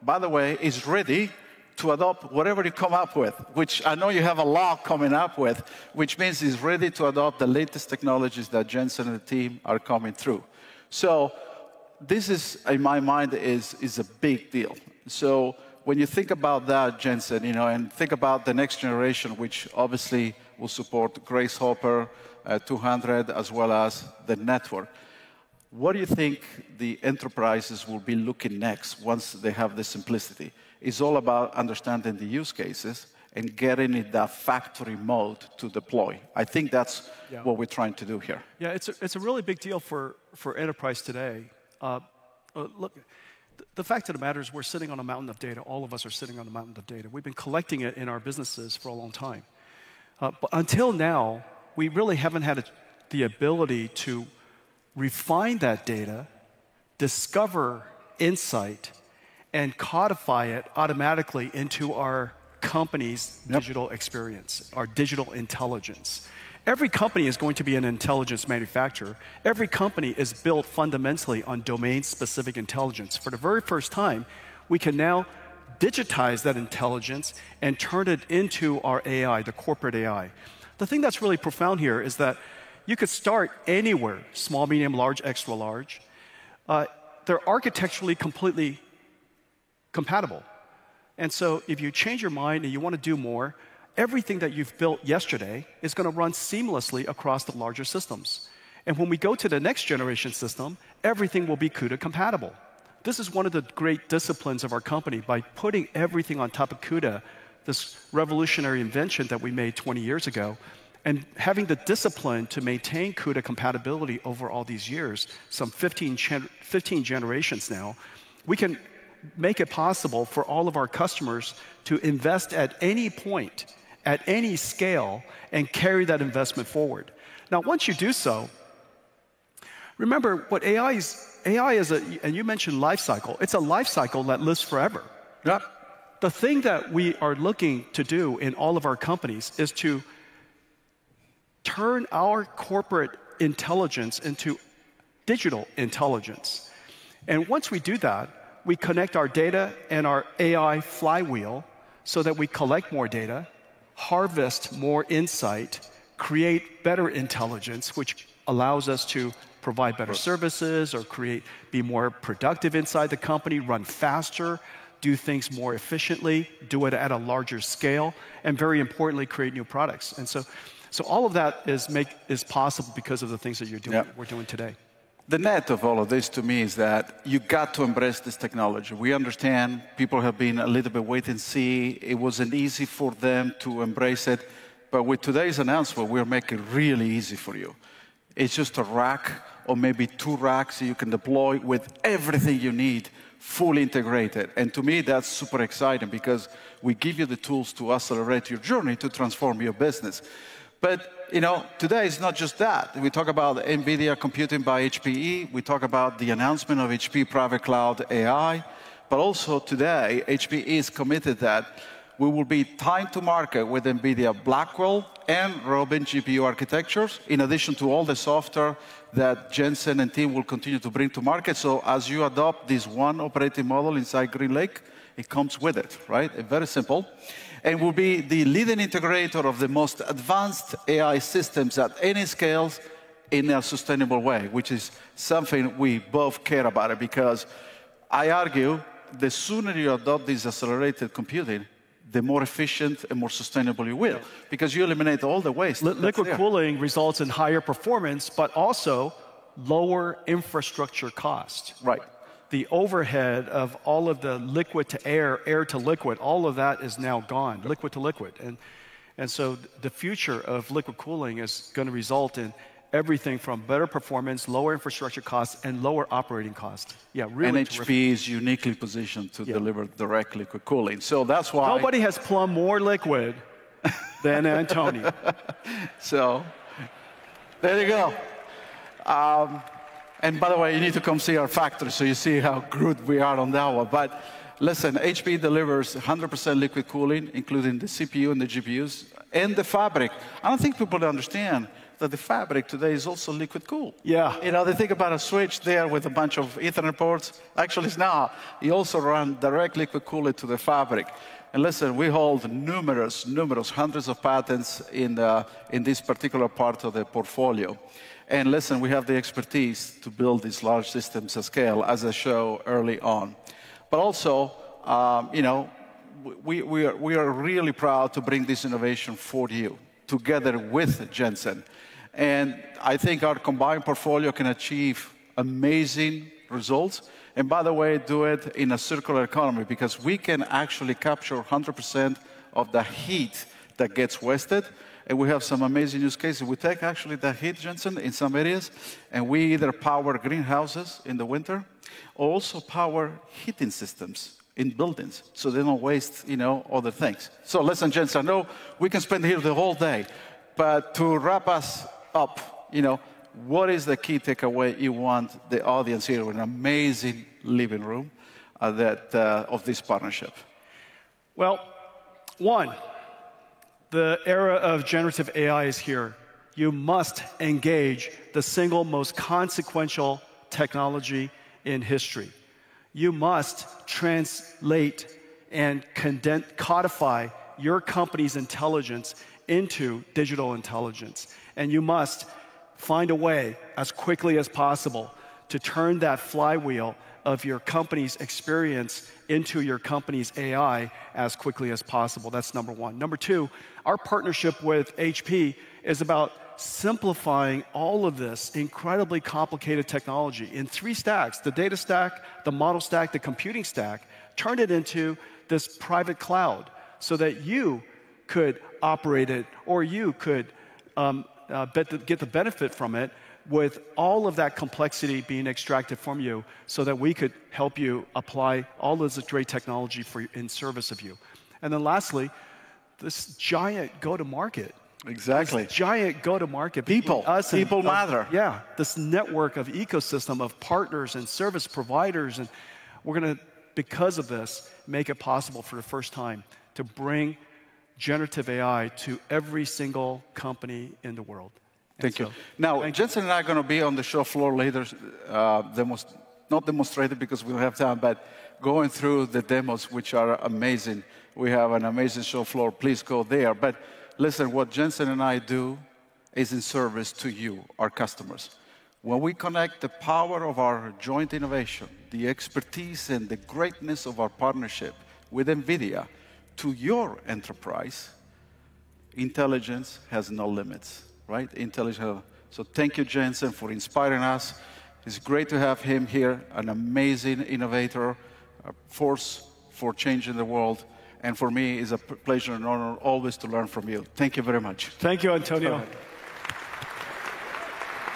by the way, is ready to adopt whatever you come up with, which I know you have a lot coming up with, which means it's ready to adopt the latest technologies that Jensen and the team are coming through. So this is, in my mind, is a big deal. So when you think about that, Jensen, and think about the next generation, which obviously will support Grace Hopper 200 as well as the network, what do you think the enterprises will be looking next once they have the simplicity? It's all about understanding the use cases and getting in that factory mode to deploy. I think that's what we're trying to do here. Yeah, it's a really big deal for enterprise today. Look, the fact of the matter is we're sitting on a mountain of data. All of us are sitting on a mountain of data. We've been collecting it in our businesses for a long time. But until now, we really haven't had the ability to refine that data, discover insight, and codify it automatically into our company's digital experience, our digital intelligence. Every company is going to be an intelligence manufacturer. Every company is built fundamentally on domain-specific intelligence. For the very first time, we can now digitize that intelligence and turn it into our AI, the corporate AI. The thing that's really profound here is that you could start anywhere, small, medium, large, extra large. They're architecturally completely compatible. And so if you change your mind and you want to do more, everything that you've built yesterday is going to run seamlessly across the larger systems. And when we go to the next generation system, everything will be CUDA compatible. This is one of the great disciplines of our company. By putting everything on top of CUDA, this revolutionary invention that we made 20 years ago, and having the discipline to maintain CUDA compatibility over all these years, some 15 generations now, we can make it possible for all of our customers to invest at any point, at any scale, and carry that investment forward. Now, once you do so, remember what AI is, and you mentioned life cycle. It's a life cycle that lives forever. Yep. The thing that we are looking to do in all of our companies is to turn our corporate intelligence into digital intelligence. And once we do that, we connect our data and our AI flywheel so that we collect more data, harvest more insight, create better intelligence, which allows us to provide better services or be more productive inside the company, run faster, do things more efficiently, do it at a larger scale, and very importantly, create new products. And so all of that is possible because of the things that we're doing today. The net of all of this to me is that you got to embrace this technology. We understand people have been a little bit wait and see. It wasn't easy for them to embrace it. But with today's announcement, we're making it really easy for you. It's just a rack or maybe 2 racks that you can deploy with everything you need fully integrated. And to me, that's super exciting because we give you the tools to accelerate your journey to transform your business. But, today is not just that. We talk about NVIDIA Computing by HPE. We talk about the announcement of HPE Private Cloud AI. But also today, HPE is committed that we will be time to market with NVIDIA Blackwell and Rubin GPU architectures, in addition to all the software that Jensen and team will continue to bring to market. So as you adopt this one operating model inside GreenLake, it comes with it, right? Very simple. And will be the leading integrator of the most advanced AI systems at any scales in a sustainable way, which is something we both care about it, because I argue the sooner you adopt this accelerated computing, the more efficient and more sustainable you will, because you eliminate all the waste. Liquid cooling results in higher performance, but also lower infrastructure cost. Right. The overhead of all of the liquid to air, air to liquid, all of that is now gone, liquid to liquid. And so the future of liquid cooling is going to result in everything from better performance, lower infrastructure costs, and lower operating costs. Yeah, really. And HP is uniquely positioned to deliver direct liquid cooling. So that's why nobody has plumbed more liquid than Antonio. So there you go. And by the way, you need to come see our factory so you see how good we are on that one. But listen, HP delivers 100% liquid cooling, including the CPU and the GPUs, and the fabric. I don't think people understand that the fabric today is also liquid cooled. Yeah. They think about a switch there with a bunch of Ethernet ports. Actually, it's not. You also run direct liquid cooling to the fabric. And listen, we hold numerous, hundreds of patents in this particular part of the portfolio. And listen, we have the expertise to build these large systems at scale, as I showed early on. But also, we are really proud to bring this innovation for you, together with Jensen. And I think our combined portfolio can achieve amazing results. And by the way, do it in a circular economy, because we can actually capture 100% of the heat that gets wasted. And we have some amazing use cases. We take actually the heat, Jensen, in some areas, and we either power greenhouses in the winter, or also power heating systems in buildings, so they don't waste, other things. So listen, Jensen, I know we can spend here the whole day, but to wrap us up, what is the key takeaway you want the audience here with an amazing living room of this partnership? Well, one, the era of generative AI is here. You must engage the single most consequential technology in history. You must translate and codify your company's intelligence into digital intelligence. And you must find a way as quickly as possible to turn that flywheel of your company's experience into your company's AI as quickly as possible. That's number one. Number two, our partnership with HP is about simplifying all of this incredibly complicated technology in 3 stacks: the data stack, the model stack, the computing stack. Turn it into this private cloud so that you could operate it, or you could get the benefit from it with all of that complexity being extracted from you, so that we could help you apply all of this great technology in service of you. And then lastly, this giant go-to-market. Exactly. This giant go-to-market. People matter. Yeah, this network of ecosystem of partners and service providers. And we're going to, because of this, make it possible for the first time to bring generative AI to every single company in the world. Thank you. Now, Jensen and I are going to be on the show floor later, not demonstrated because we don't have time, but going through the demos, which are amazing. We have an amazing show floor. Please go there. But listen, what Jensen and I do is in service to you, our customers. When we connect the power of our joint innovation, the expertise and the greatness of our partnership with NVIDIA to your enterprise, intelligence has no limits. Right? Intelligent. So thank you, Jensen, for inspiring us. It's great to have him here, an amazing innovator, a force for changing the world. And for me, it's a pleasure and honor always to learn from you. Thank you very much. Thank you, Antonio.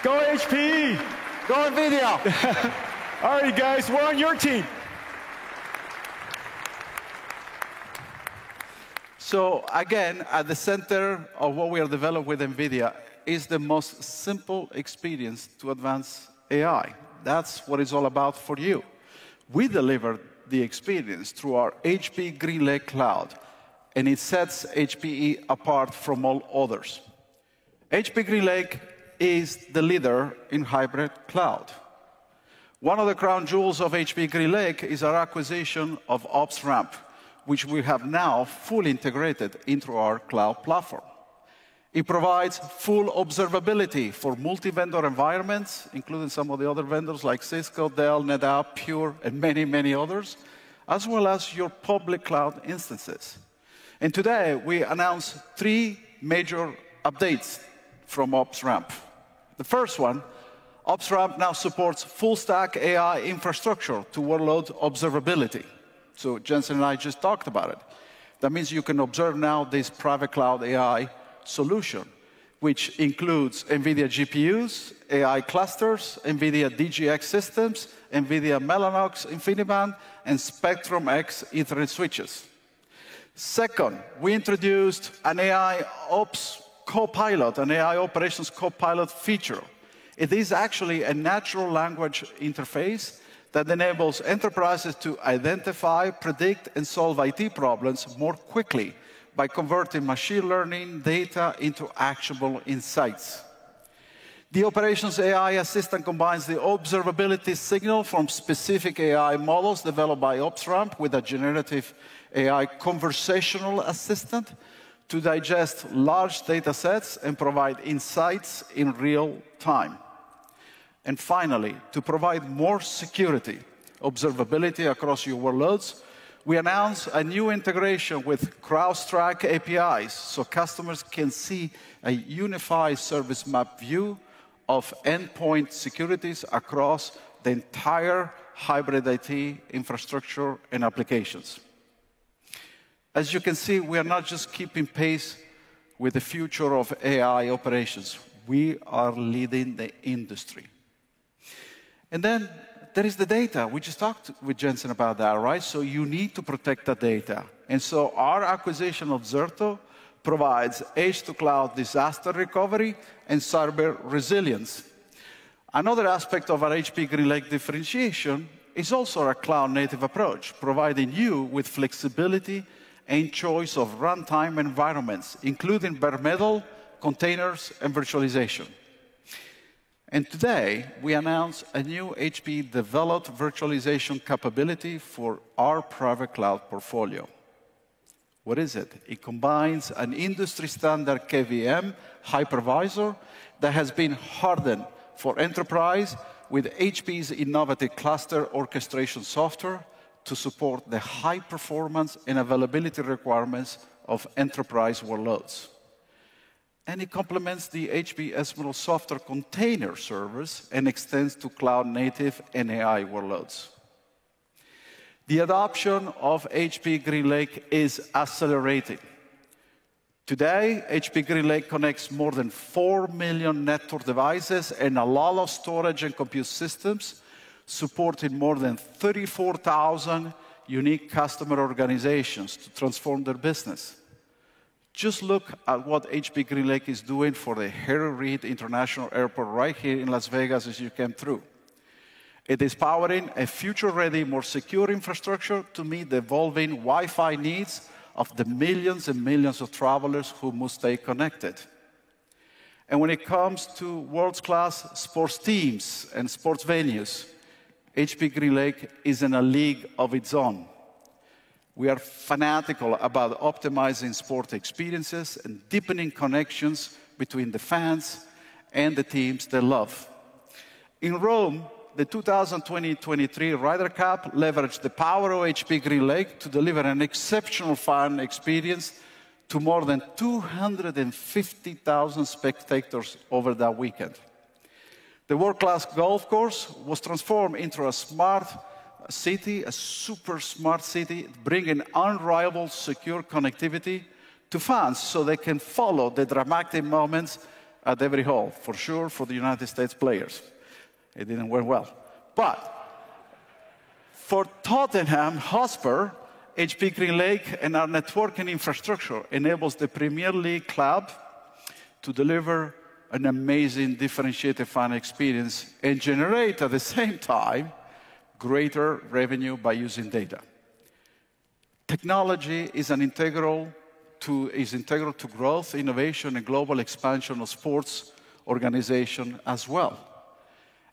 Go HP! Go NVIDIA! All right, guys, we're on your team. So again, at the center of what we are developing with NVIDIA is the most simple experience to advance AI. That's what it's all about for you. We deliver the experience through our HPE GreenLake Cloud, and it sets HPE apart from all others. HPE GreenLake is the leader in hybrid cloud. One of the crown jewels of HPE GreenLake is our acquisition of OpsRamp, which we have now fully integrated into our cloud platform. It provides full observability for multi-vendor environments, including some of the other vendors like Cisco, Dell, NetApp, Pure, and many, many others, as well as your public cloud instances. And today, we announced 3 major updates from OpsRamp. The first one, OpsRamp now supports full-stack AI infrastructure to workload observability. So Jensen and I just talked about it. That means you can observe now this private cloud AI solution, which includes NVIDIA GPUs, AI clusters, NVIDIA DGX systems, NVIDIA Mellanox InfiniBand, and Spectrum-X Ethernet switches. Second, we introduced an AI Ops Copilot, an AI Operations Copilot feature. It is actually a natural language interface that enables enterprises to identify, predict, and solve IT problems more quickly by converting machine learning data into actionable insights. The Operations AI Assistant combines the observability signal from specific AI models developed by OpsRamp with a generative AI conversational assistant to digest large data sets and provide insights in real time. And finally, to provide more security, observability across your workloads, We announced a new integration with CrowdStrike APIs so customers can see a unified service map view of endpoint securities across the entire hybrid IT infrastructure and applications. As you can see, we are not just keeping pace with the future of AI operations. We are leading the industry. And then there is the data. We just talked with Jensen about that, right? So you need to protect the data. And so our acquisition of Zerto provides edge-to-cloud disaster recovery and cyber resilience. Another aspect of our HP GreenLake differentiation is also our cloud-native approach, providing you with flexibility and choice of runtime environments, including bare metal, containers, and virtualization. And today, we announce a new HP-developed virtualization capability for our private cloud portfolio. What is it? It combines an industry-standard KVM hypervisor that has been hardened for enterprise with HP's innovative cluster orchestration software to support the high performance and availability requirements of enterprise workloads. And it complements the HP Ezmeral software container service and extends to cloud-native and AI workloads. The adoption of HP GreenLake is accelerating. Today, HP GreenLake connects more than 4 million network devices and a lot of storage and compute systems, supporting more than 34,000 unique customer organizations to transform their business. Just look at what HP GreenLake is doing for the Harry Reid International Airport right here in Las Vegas as you came through. It is powering a future-ready, more secure infrastructure to meet the evolving Wi-Fi needs of the millions and millions of travelers who must stay connected. And when it comes to world-class sports teams and sports venues, HP GreenLake is in a league of its own. We are fanatical about optimizing sport experiences and deepening connections between the fans and the teams they love. In Rome, the 2020-23 Ryder Cup leveraged the power of HP GreenLake to deliver an exceptional fan experience to more than 250,000 spectators over that weekend. The world-class golf course was transformed into a smart city, a super smart city, bringing unrivaled secure connectivity to fans so they can follow the dramatic moments at every hole, for sure, for the United States players. It didn't work well. But for Tottenham Hotspur, HP GreenLake and our networking infrastructure enables the Premier League club to deliver an amazing differentiated fan experience and generate at the same time greater revenue by using data. Technology is integral to growth, innovation, and global expansion of sports organization as well.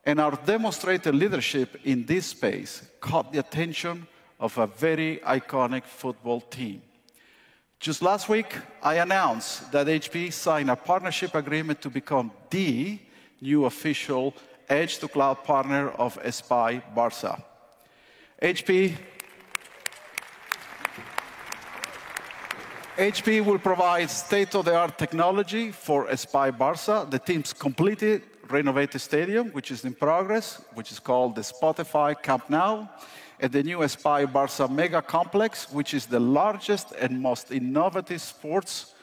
And our demonstrated leadership in this space caught the attention of a very iconic football team. Just last week, I announced that HP signed a partnership agreement to become the new official edge-to-cloud partner of Espai Barça. HP will provide state-of-the-art technology for Espai Barça, the team's completely renovated stadium, which is in progress, which is called the Spotify Camp Nou, and the new Espai Barça Mega Complex, which is the largest and most innovative sports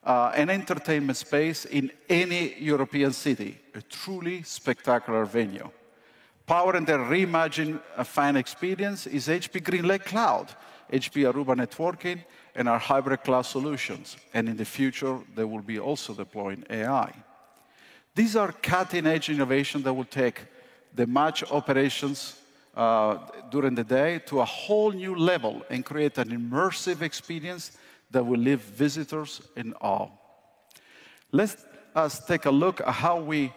and entertainment space in any European city, a truly spectacular venue. Powering the reimagined fan experience is HP GreenLake Cloud, HP Aruba Networking, and our hybrid cloud solutions. And in the future, they will be also deploying AI. These are cutting-edge innovations that will take the match operations during the day to a whole new level and create an immersive experience that will leave visitors in awe. Let us take a look at how we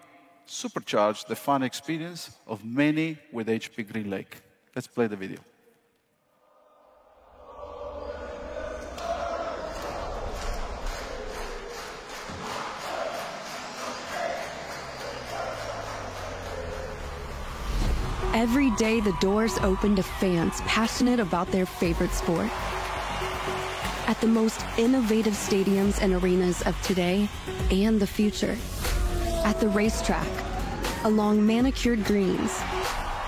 supercharge the fun experience of many with HP GreenLake. Let's play the video. Every day, the doors open to fans passionate about their favorite sport. At the most innovative stadiums and arenas of today and the future. At the racetrack, along manicured greens,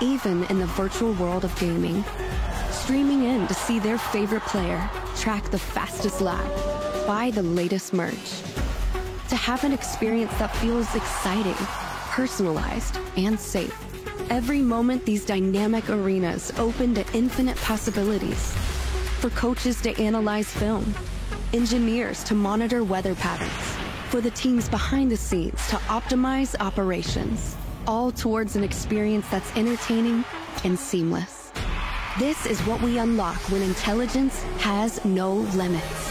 even in the virtual world of gaming. Streaming in to see their favorite player track the fastest lap, buy the latest merch. To have an experience that feels exciting, personalized, and safe. Every moment these dynamic arenas open to infinite possibilities. For coaches to analyze film, engineers to monitor weather patterns, for the teams behind the scenes to optimize operations, all towards an experience that's entertaining and seamless. This is what we unlock when intelligence has no limits.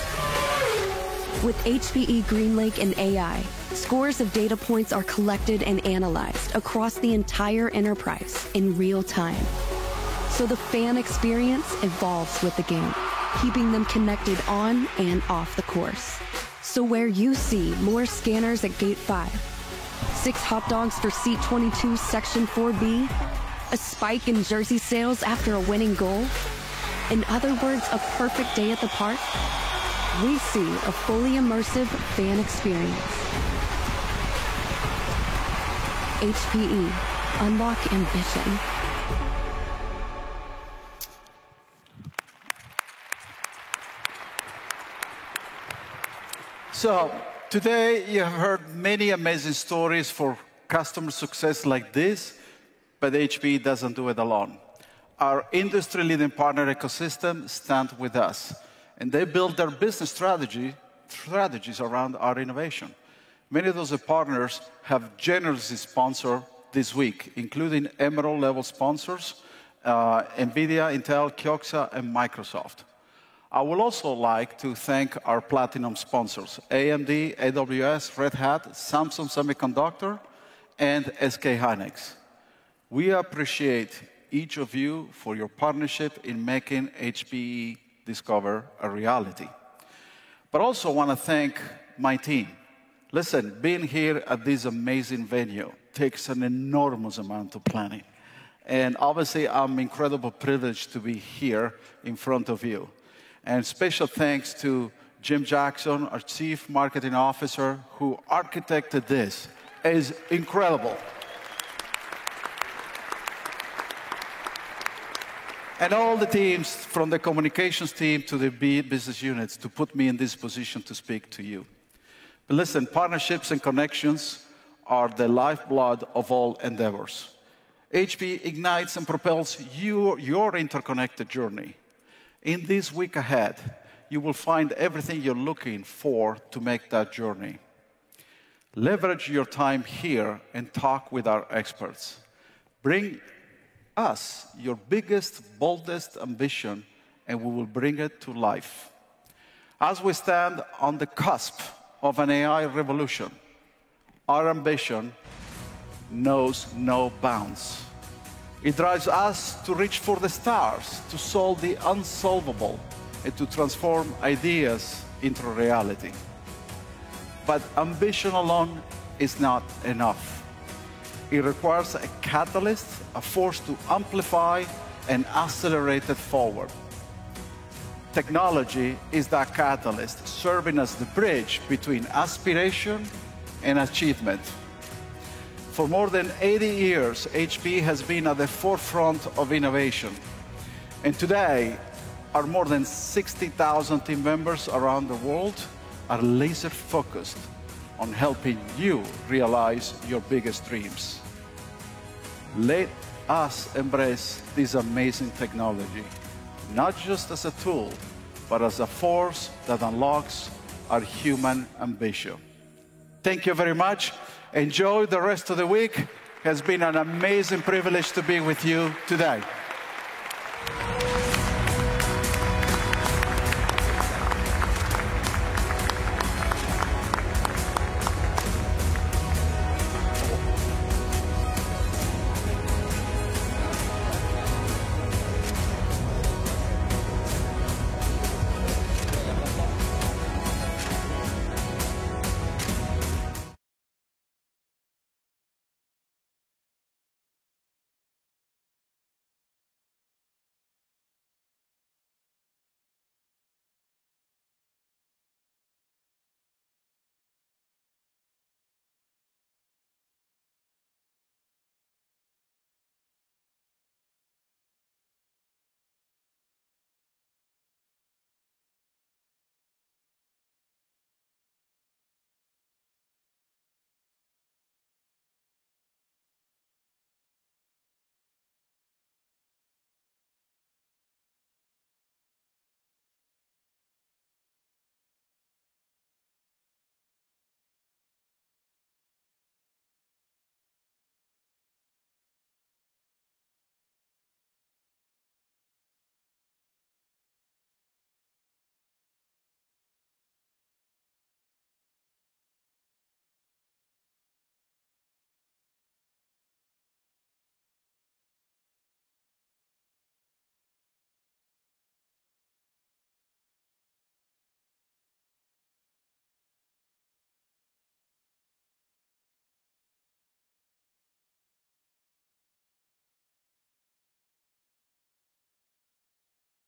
With HPE GreenLake and AI, scores of data points are collected and analyzed across the entire enterprise in real time. So the fan experience evolves with the game, keeping them connected on and off the course. So where you see more scanners at Gate 5, 6 hot dogs for Seat 22, Section 4B, a spike in jersey sales after a winning goal, in other words, a perfect day at the park, we see a fully immersive fan experience. HPE, unlock ambition. So today you have heard many amazing stories for customer success like this, but HPE doesn't do it alone. Our industry-leading partner ecosystem stands with us, and they build their business strategies around our innovation. Many of those partners have generously sponsored this week, including Emerald-level sponsors, NVIDIA, Intel, Kioxia, and Microsoft. I would also like to thank our platinum sponsors, AMD, AWS, Red Hat, Samsung Semiconductor, and SK Hynix. We appreciate each of you for your partnership in making HPE Discover a reality. But also want to thank my team. Listen, being here at this amazing venue takes an enormous amount of planning. And obviously, I'm incredibly privileged to be here in front of you. And special thanks to Jim Jackson, our Chief Marketing Officer, who architected this. It is incredible. And all the teams, from the communications team to the business units, to put me in this position to speak to you. But listen, partnerships and connections are the lifeblood of all endeavors. HPE ignites and propels your interconnected journey. In this week ahead, you will find everything you're looking for to make that journey. Leverage your time here and talk with our experts. Bring us your biggest, boldest ambition, and we will bring it to life. As we stand on the cusp of an AI revolution, our ambition knows no bounds. It drives us to reach for the stars, to solve the unsolvable, and to transform ideas into reality. But ambition alone is not enough. It requires a catalyst, a force to amplify and accelerate it forward. Technology is that catalyst, serving as the bridge between aspiration and achievement. For more than 80 years, HPE has been at the forefront of innovation. And today, our more than 60,000 team members around the world are laser-focused on helping you realize your biggest dreams. Let us embrace this amazing technology, not just as a tool, but as a force that unlocks our human ambition. Thank you very much. Enjoy the rest of the week. It has been an amazing privilege to be with you today.